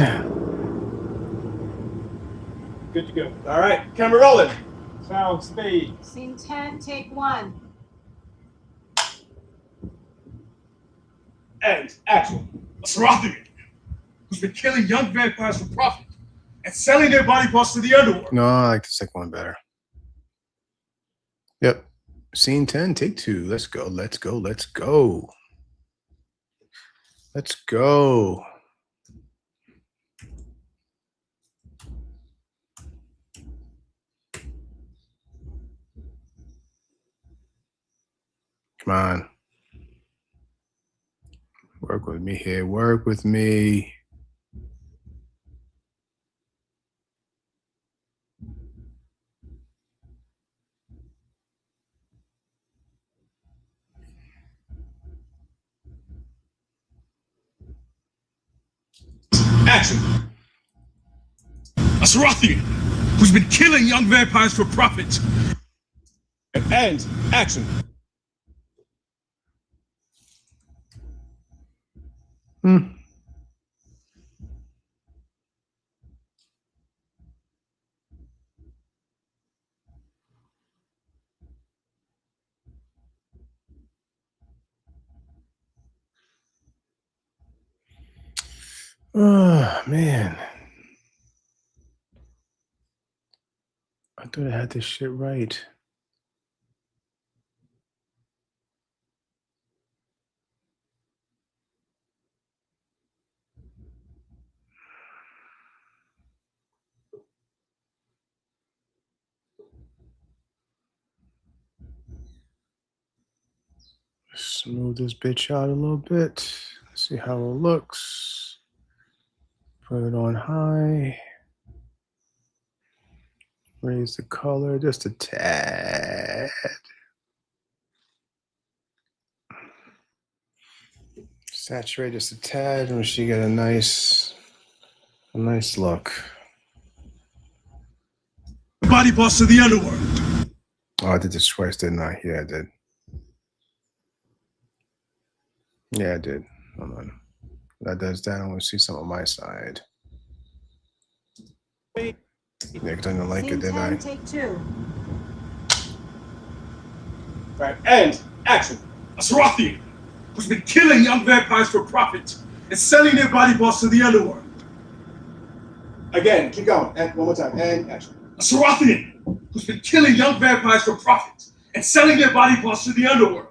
Good to go. All right. Camera rolling. Sound speed. Scene 10, take 1. And action. A Sarathian who's been killing young vampires for profit and selling their body parts to the underworld. No, I like the second one better. Yep. Scene 10, take 2. Let's go, let's go, let's go. Let's go. Come on. Work with me here. Work with me. Action. A Sarathian who's been killing young vampires for profit. And action. Oh, man. thought I had this shit right. Smooth this bitch out a little bit. See how it looks. Put it on high. Raise the color just a tad. Saturate just a tad, and she get a nice look. Body boss of the underworld. Oh, I did this twice, didn't I? Yeah, I did. Yeah, I did. Hold on. That does that. I want to see some on my side. Yeah, because I didn't like Scene it, did 10, I? take 2. Right, and action. A Sarathian who's been killing young vampires for profit and selling their body parts to the underworld. Again, keep going. And one more time. And action. A Sarathian who's been killing young vampires for profit and selling their body parts to the underworld.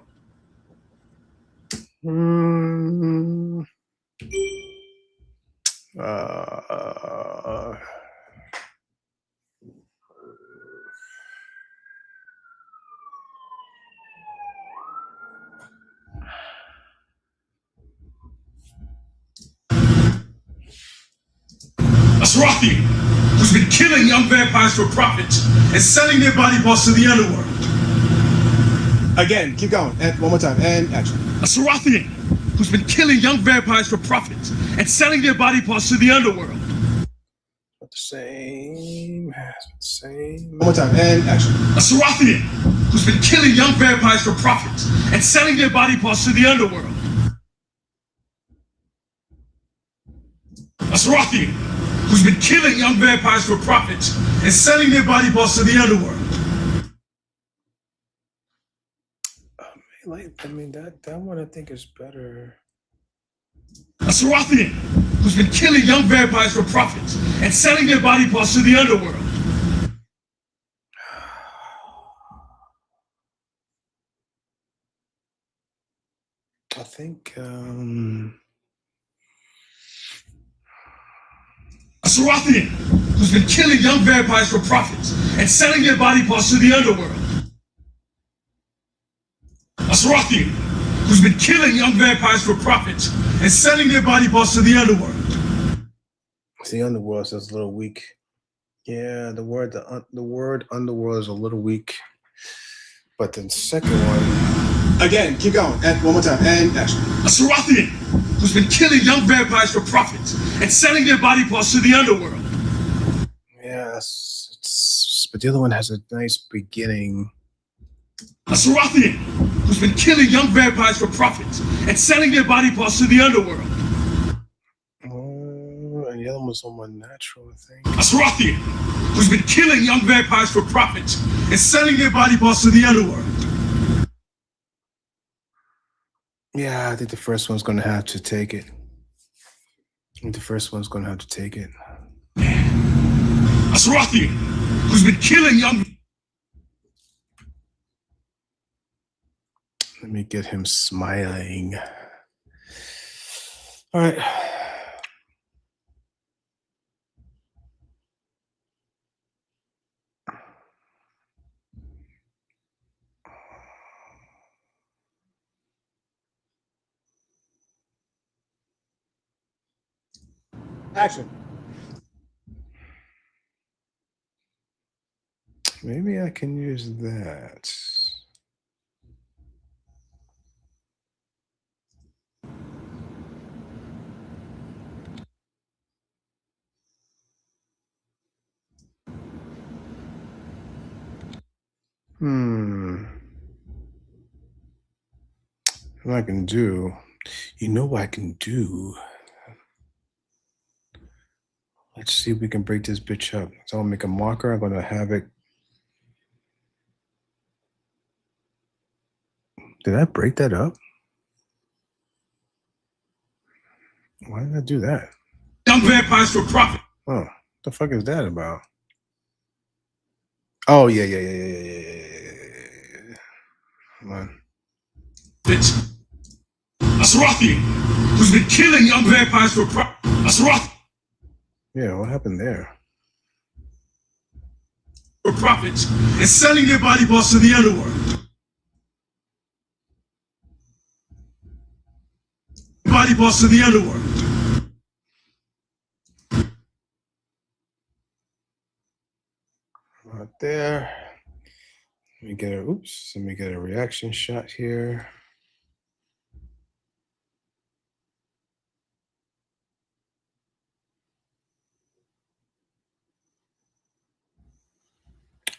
A Sarathian who's been killing young vampires for profit and selling their body parts to the underworld. Again, keep going. And one more time. And action. A Sarathian who's been killing young vampires for profit and selling their body parts to the underworld. About the same. About the same. One more time. And action. A Sarathian who's been killing young vampires for profit and selling their body parts to the underworld. A Sarathian who's been killing young vampires for profit and selling their body parts to the underworld. I mean, that one I think is better. A Sarathian who's been killing young vampires for profit and selling their body parts to the underworld. I think A Sarathian who's been killing young vampires for profit and selling their body parts to the underworld. A Sarathian who's been killing young vampires for profit and selling their body parts to the underworld. the underworld is a little weak. Yeah, the word underworld is a little weak. But the second one. Again, keep going. And one more time. And action. A Sarathian who's been killing young vampires for profit and selling their body parts to the underworld. Yeah, but the other one has a nice beginning. A Sarathian who's been killing young vampires for profit and selling their body parts to the underworld. And the other one was more natural, I think. A Sarathian who's been killing young vampires for profit and selling their body parts to the underworld. Yeah, I think the first one's gonna have to take it. A Sarathian who's been killing young. Let me get him smiling. All right. Action. Maybe I can use that. What I can do, you know what I can do? Let's see if we can break this bitch up. So I'll make a marker. I'm gonna have it. Did I break that up? Why did I do that? Young vampires for profit. Oh, the fuck is that about? Oh yeah. Come on. Bitch. Asrathi, who's been killing young vampires for Asrathi Yeah, what happened there? for profit and selling their body parts to the underworld. Body parts to the underworld. Right there. Let me get a reaction shot here.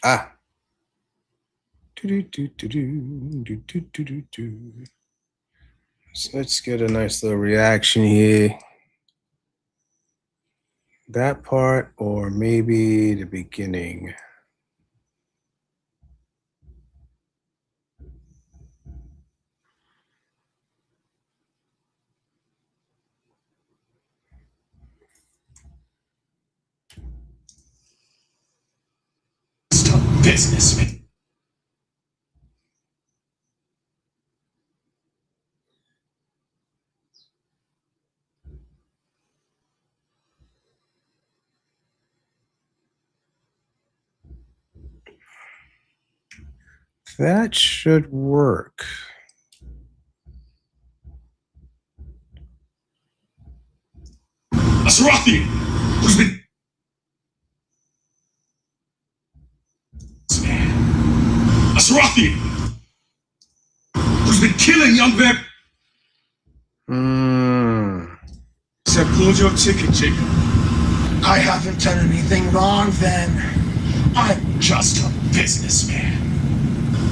Ah. So let's get a nice little reaction here. That part, or maybe the beginning. Stop businessman. That should work. Asrathi, who's been Asrathi, who's been killing young vampires. Said, close your ticket, Jacob. I haven't done anything wrong then. I'm just a businessman.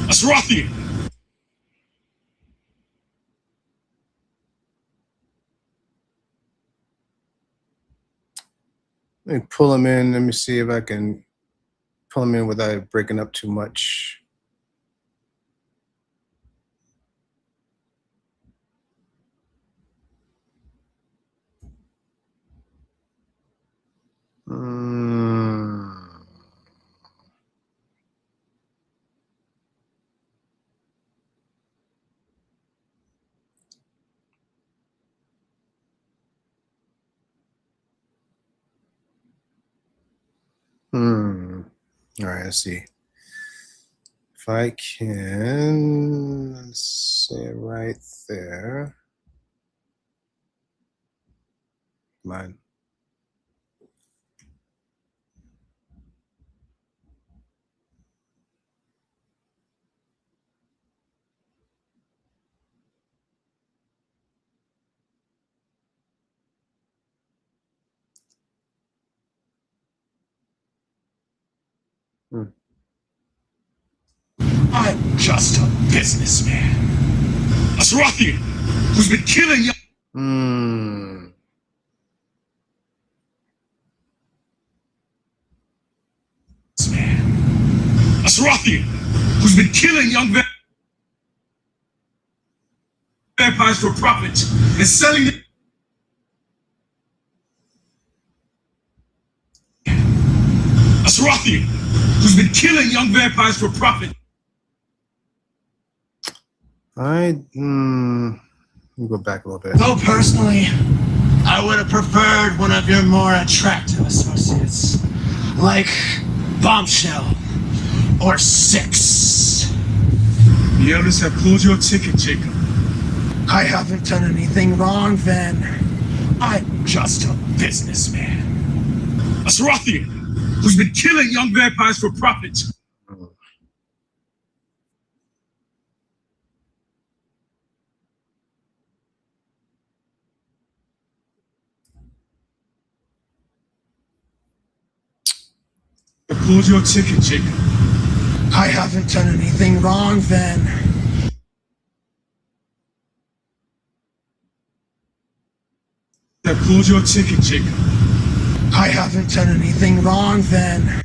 Asrathi! Let me pull him in. Let me see if I can pull him in without breaking up too much. All right, let's see. If I can, let's say right there. Come on. I'm just a businessman. Asrathi, who's been killing young... Asrathi, who's been killing young vampires for profit and selling them... Asrathi, who's been killing young vampires for profit. Let me go back a little bit. Though personally, I would have preferred one of your more attractive associates, like Bombshell or Six. The elders have closed your ticket, Jacob. I haven't done anything wrong then. I'm just a businessman. Asrathi, who's been killing young vampires for profit. Close your ticket, Jacob. I haven't done anything wrong then. Close your ticket, Jacob. I haven't done anything wrong then.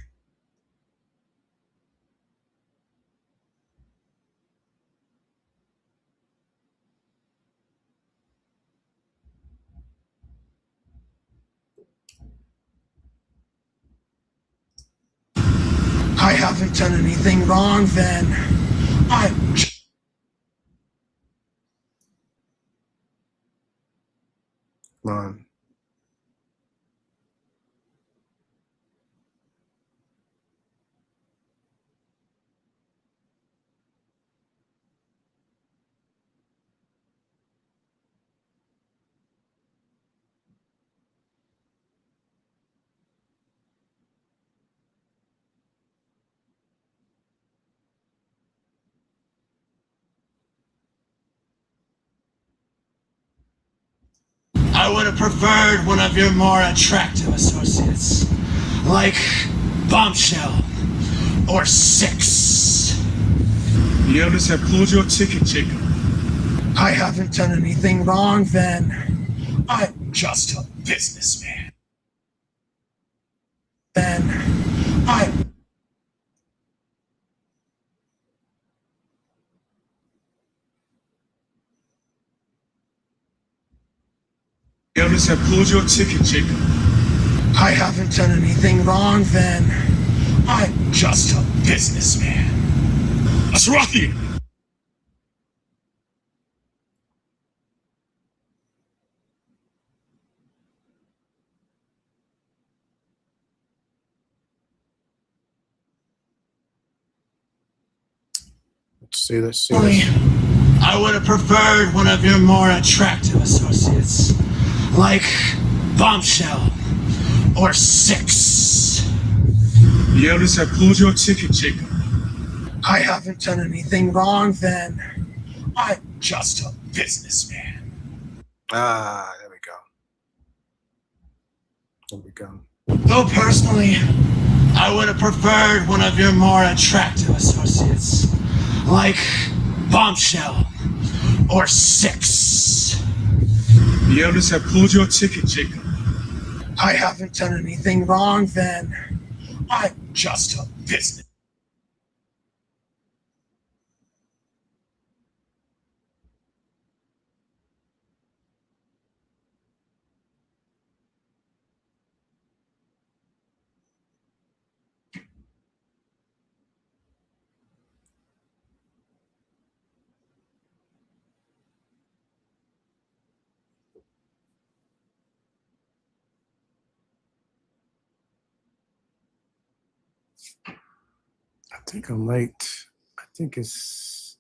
I haven't done anything wrong, then I'm Come on. I would have preferred one of your more attractive associates, like Bombshell or Six. The elders have closed your ticket, Jacob. I haven't done anything wrong, then I'm just a businessman. Then I'm The elders have closed your ticket, Jacob. I haven't done anything wrong, then I'm just a businessman. Asrathi! Let's see. I would have preferred one of your more attractive associates, like Bombshell or Six. The elders have closed your ticket, Jacob. I haven't done anything wrong, then I'm just a businessman. Ah, there we go. There we go. Though personally, I would have preferred one of your more attractive associates, like Bombshell or Six. The elders have closed your ticket, Jacob. I haven't done anything wrong, then I'm just a business. I think I'm late. I think it's.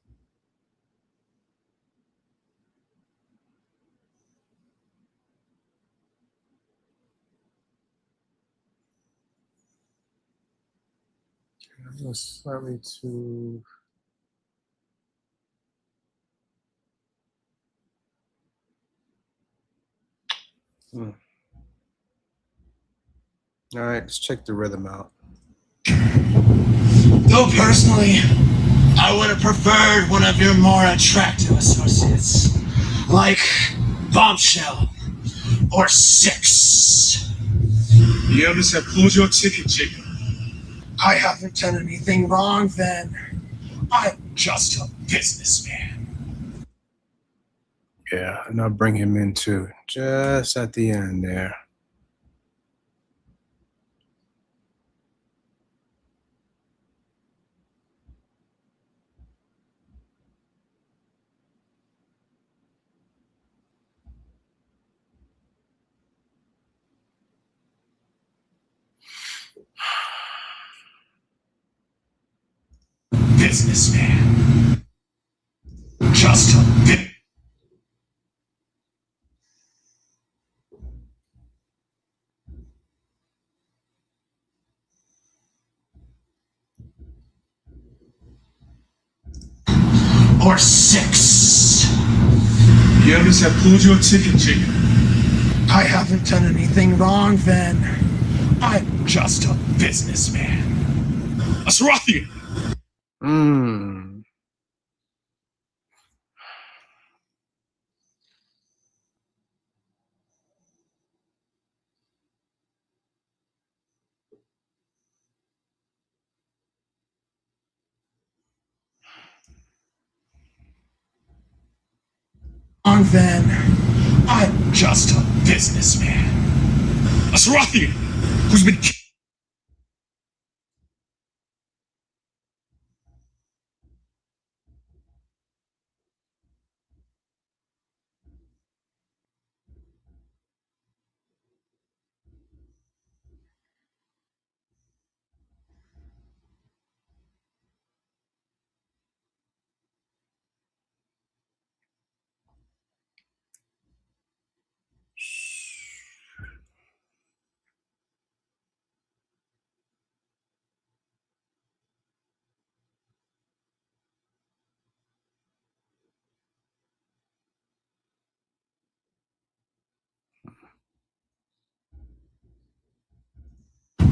I'm going slightly to. All right, let's check the rhythm out. Though personally, I would have preferred one of your more attractive associates, like Bombshell or Six. The elders have closed your ticket, Jacob. I haven't done anything wrong, then I'm just a businessman. Yeah, and I'll bring him in too, just at the end there. Businessman. Just a bit. Or Six. The elders have closed your ticket, Jacob. I haven't done anything wrong, then I'm just a businessman. Asrathi! Then I'm just a businessman. Asrathi! Who's been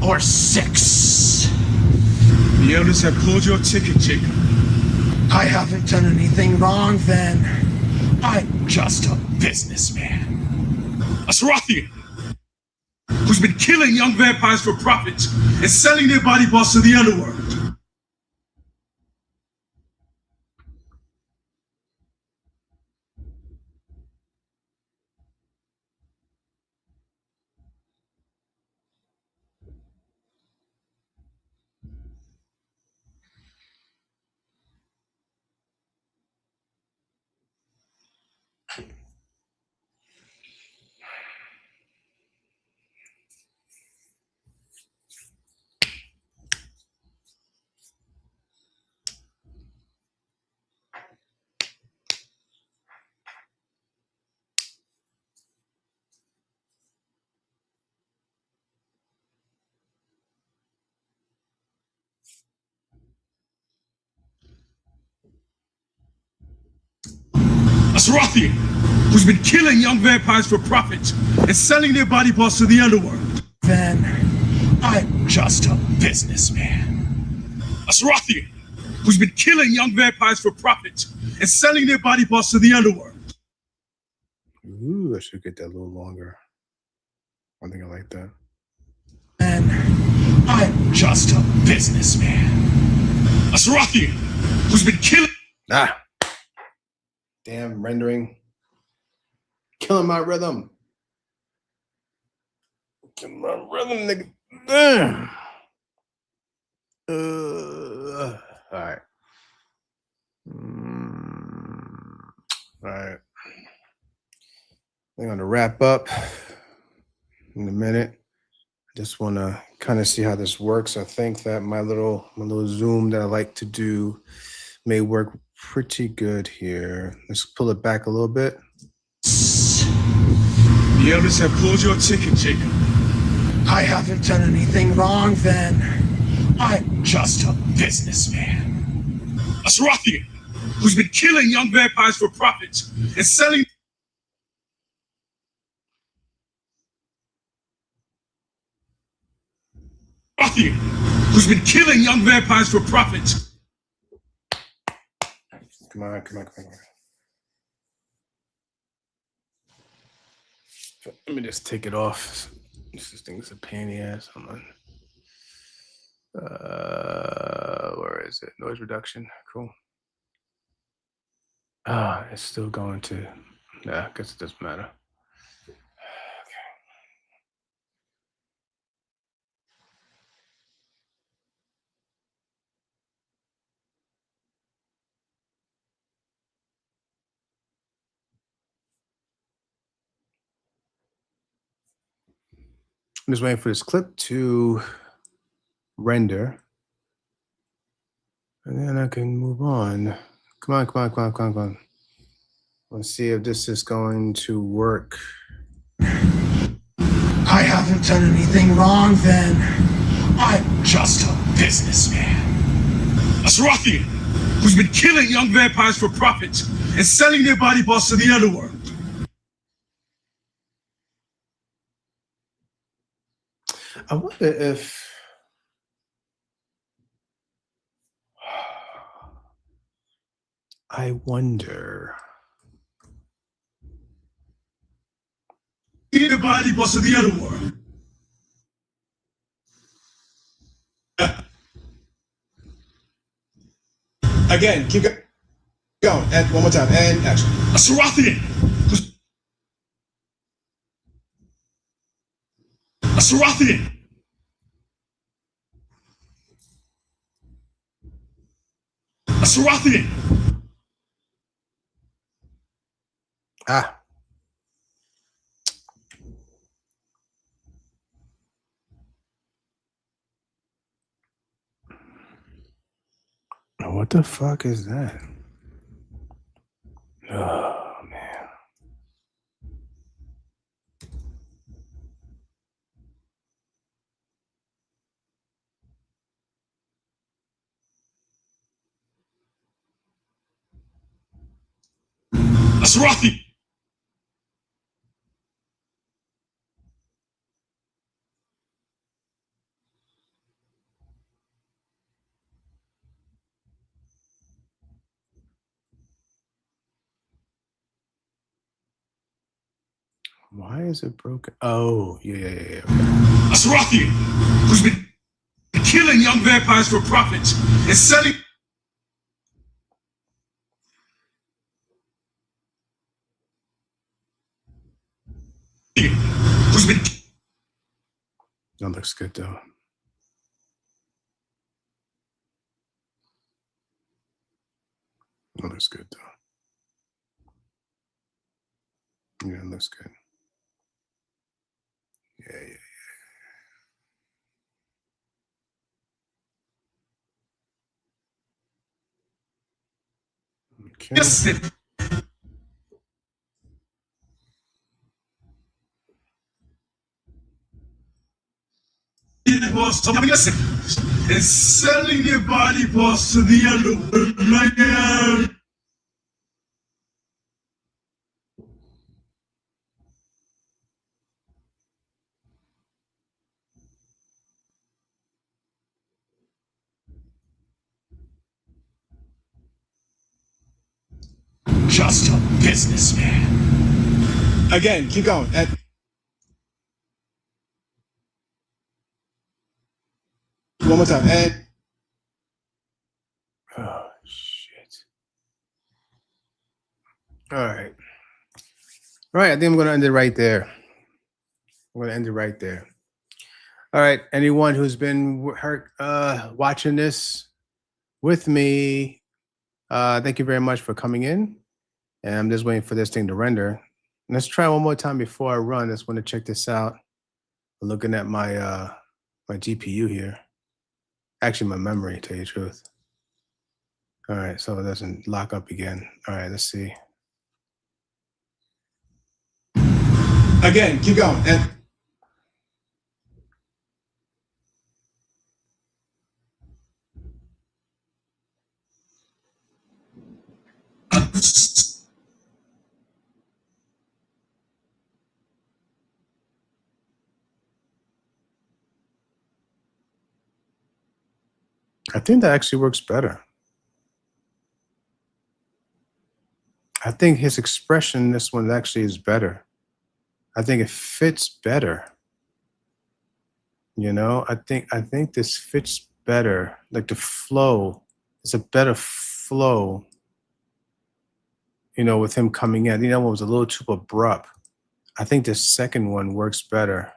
or 6. The elders have pulled your ticket, Jacob. I haven't done anything wrong then. I'm just a businessman. A Sarathian who's been killing young vampires for profit and selling their body parts to the underworld. A Sarathian who's been killing young vampires for profit and selling their body parts to the underworld. Then I'm just a businessman. A Sarathian who's been killing young vampires for profit and selling their body parts to the underworld. Ooh, I should get that a little longer. I think I like that. And I'm just a businessman. A Sarathian who's been killing. Ah, damn rendering, killing my rhythm. Killing my rhythm, nigga. Damn. All right. All right. I'm gonna wrap up in a minute. I just want to kind of see how this works. I think that my little zoom that I like to do may work pretty good here. Let's pull it back a little bit. The elders have pulled your ticket, Jacob. I haven't done anything wrong then. I'm just a businessman. A Sarathian who's been killing young vampires for profit and selling. Sarathian who's been killing young vampires for profit. Come on. Let me just take it off. This thing's a pain in the ass. Hold on. Where is it? Noise reduction. Cool. It's still going to. Yeah, I guess it doesn't matter. I'm just waiting for this clip to render. And then I can move on. Come on. Let's see if this is going to work. I haven't done anything wrong then. I'm just a businessman. A Sarathian who's been killing young vampires for profit and selling their body parts to the underworld. I wonder if I wonder. The body parts to the underworld. Again, keep going. And one more time. And action. A Sarathian who's a Sarathian. A Sarathian. What the fuck is that? Oh, man. A Sarathian. Why is it broken? Oh, yeah. Okay. A Sarathian who's been killing young vampires for profit and selling. Who's been. That looks good though. That looks good though. Yeah, it looks good. Yeah. Okay. Listen. Listen. And selling their body parts to the underworld like just a businessman. Again, keep going. One more time. And Oh shit. All right. All right. I think I'm gonna end it right there. I'm gonna end it right there. All right. Anyone who's been watching this with me, thank you very much for coming in. And I'm just waiting for this thing to render. Let's try one more time before I run. I just want to check this out. I'm looking at my my GPU here. Actually, my memory, to tell you the truth. All right, so it doesn't lock up again. All right, let's see. again, keep going. And I think that actually works better. I think his expression in this one actually is better. I think it fits better. You know, I think this fits better. Like the flow, it's a better flow. You know, with him coming in, I think that one was a little too abrupt. I think the second one works better.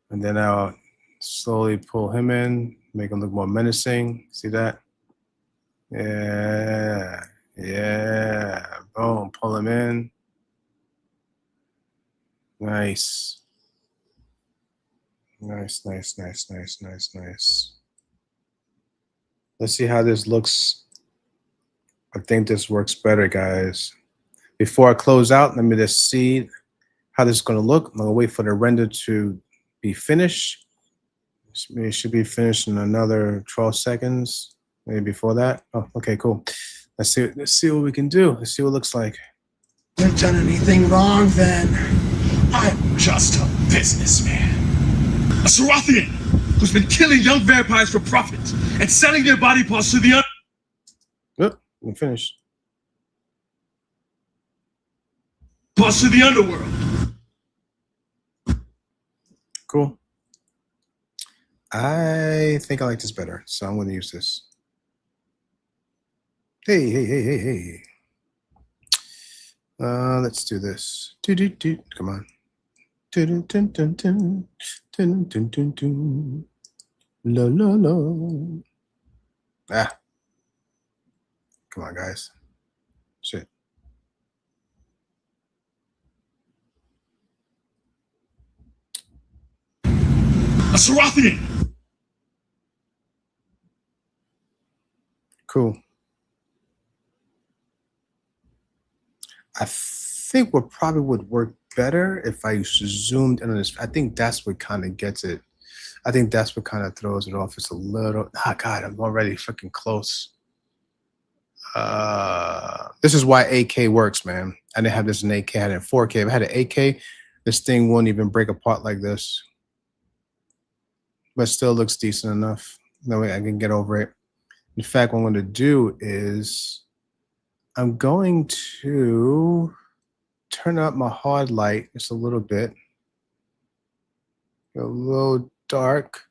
And then I'll slowly pull him in, make him look more menacing. See that? Yeah. Boom, pull him in. Nice. Nice. Let's see how this looks. I think this works better, guys. Before I close out, let me just see how this is going to look. I'm going to wait for the render to be finished. It should be finished in another 12 seconds, maybe before that. Oh, okay, cool. Let's see what we can do. Let's see what it looks like. I haven't done anything wrong then. I'm just a businessman. A Sarathian who's been killing young vampires for profit and selling their body parts to the I'm finished. parts to the underworld. Cool. I think I like this better, so I'm going to use this. Hey. Let's do this. Come on. La. Ah. Come on, guys. Shit. A Sarathian. Cool. I think what probably would work better if I zoomed in on this. I think that's what kind of gets it. I think that's what kind of throws it off. It's a little. God, I'm already freaking close. This is why 8K works, man. I didn't have this in 8K. I had it in 4K. If I had an 8K, this thing wouldn't even break apart like this. But still looks decent enough. That way I can get over it. In fact, what I'm going to do is I'm going to turn up my hard light just a little bit. A little dark.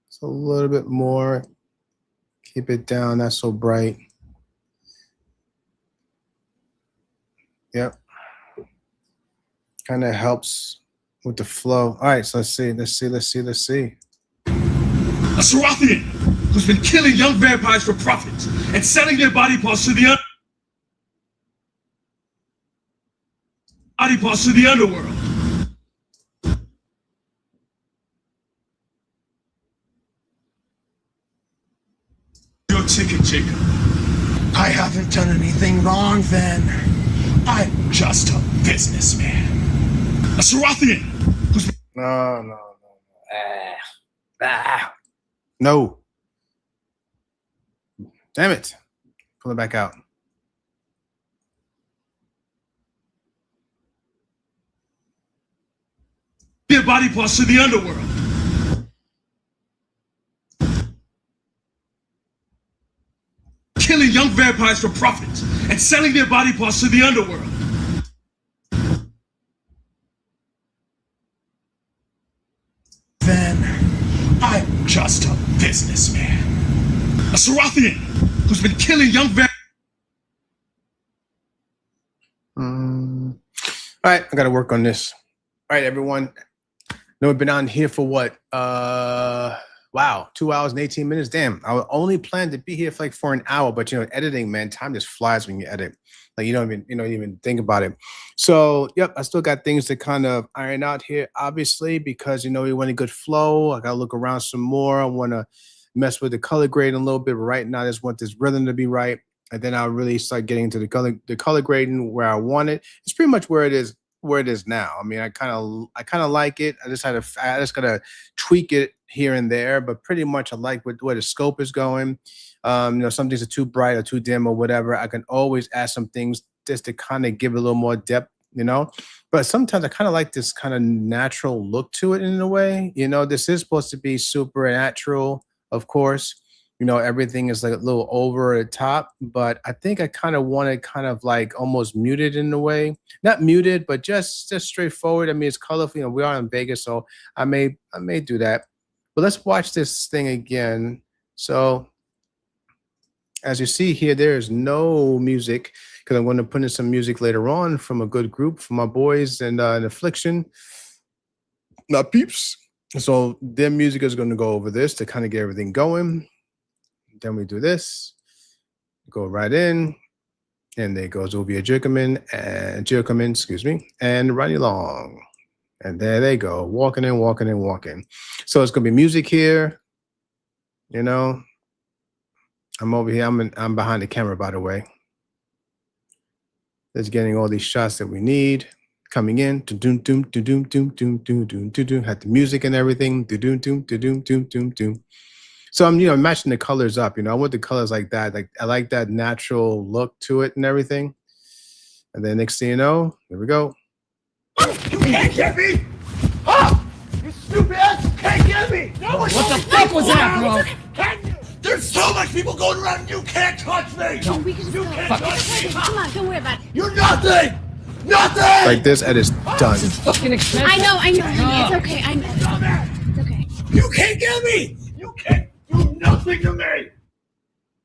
It's a little bit more. Keep it down, not so bright. Yep. Kind of helps with the flow. All right, so let's see. A Sarathian who's been killing young vampires for profit and selling their body parts to the underworld. Your ticket, Jacob. I haven't done anything wrong then. I'm just a businessman. A Sarathian who's been No. Damn it. Pull it back out. their body parts to the underworld. Killing young vampires for profit and selling their body parts to the underworld. Then I'm just a businessman. A Sarathian who's been killing young vampires. All right, I got to work on this. All right, everyone. No, we've been on here for what? Wow, 2 hours and 18 minutes. Damn, I only planned to be here for an hour, but editing, man, time just flies when you edit. Like you don't even think about it. So, yep, I still got things to kind of iron out here, obviously, because we want a good flow. I gotta look around some more. I want to mess with the color grading a little bit. But right now, I just want this rhythm to be right, and then I'll really start getting into the color grading where I want it. It's pretty much where it is now. I mean, I kind of like it. I just gotta tweak it here and there, but pretty much I like where the scope is going. Some things are too bright or too dim or whatever. I can always add some things just to kind of give it a little more depth, But sometimes I kind of like this kind of natural look to it in a way. This is supposed to be supernatural, of course. Everything is like a little over the top, but I think I kind of want it kind of like almost muted in a way. Not muted, but just straightforward. I mean, it's colorful. We are in Vegas, so I may do that. But let's watch this thing again. So as you see here, there is no music because I'm going to put in some music later on from a good group, from my boys and in Affliction, not Peeps. So their music is going to go over this to kind of get everything going. Then we do this, go right in, and there goes LLuvia Giacoman, and Ronnie Long. And there they go, walking in, walking in, walking. So it's gonna be music here, I'm over here, I'm behind the camera, by the way. Just getting all these shots that we need. Coming in, had the music and everything, So I'm matching the colors up, I want the colors like that. Like I like that natural look to it and everything. And then next thing you know, here we go. You can't get me! Oh! You stupid ass! You can't get me! No, what the fuck was that, bro? Can you? There's so much people going around and you can't touch me! No, we can You just can't go. touch me! Come on, don't worry about it. You're nothing! Nothing! Like this, and it's done. Fucking expensive. I know. It's okay. I know. It's okay. You can't get me! You can't do nothing to me!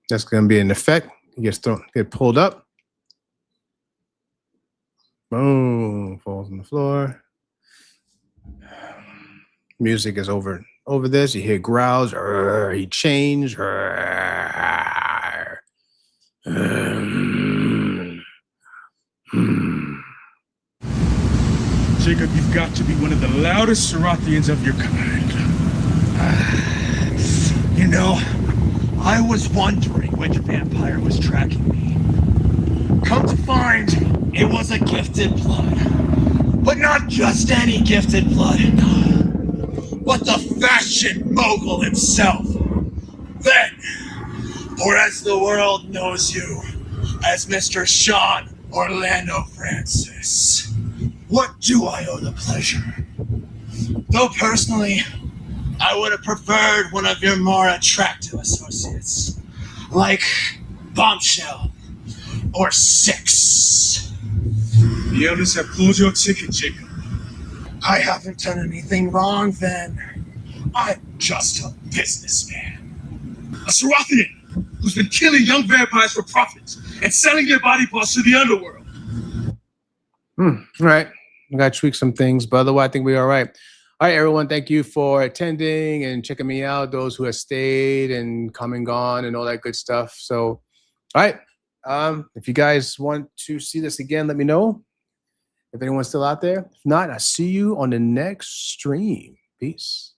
That's gonna be an effect. He gets get pulled up. Boom, falls on the floor. Music is over this. You hear growls. He changed. Jacob, you've got to be one of the loudest Sarathians of your kind. I was wondering which vampire was tracking me. Come to find, it was a gifted blood. But not just any gifted blood, but the fashion mogul himself. Then, or as the world knows you, as Mr. Shawn Orlando Francis. What do I owe the pleasure? Though personally, I would have preferred one of your more attractive associates, like Bombshell or Six. The elders have pulled your ticket, Jacob. I haven't done anything wrong then. I'm just a businessman. A Sarathian who's been killing young vampires for profit and selling their body parts to the underworld. All right. I got to tweak some things, but otherwise, I think we're all right. All right, everyone. Thank you for attending and checking me out. Those who have stayed and come and gone and all that good stuff. So, all right. If you guys want to see this again, let me know. If anyone's still out there. If not, I'll see you on the next stream. Peace.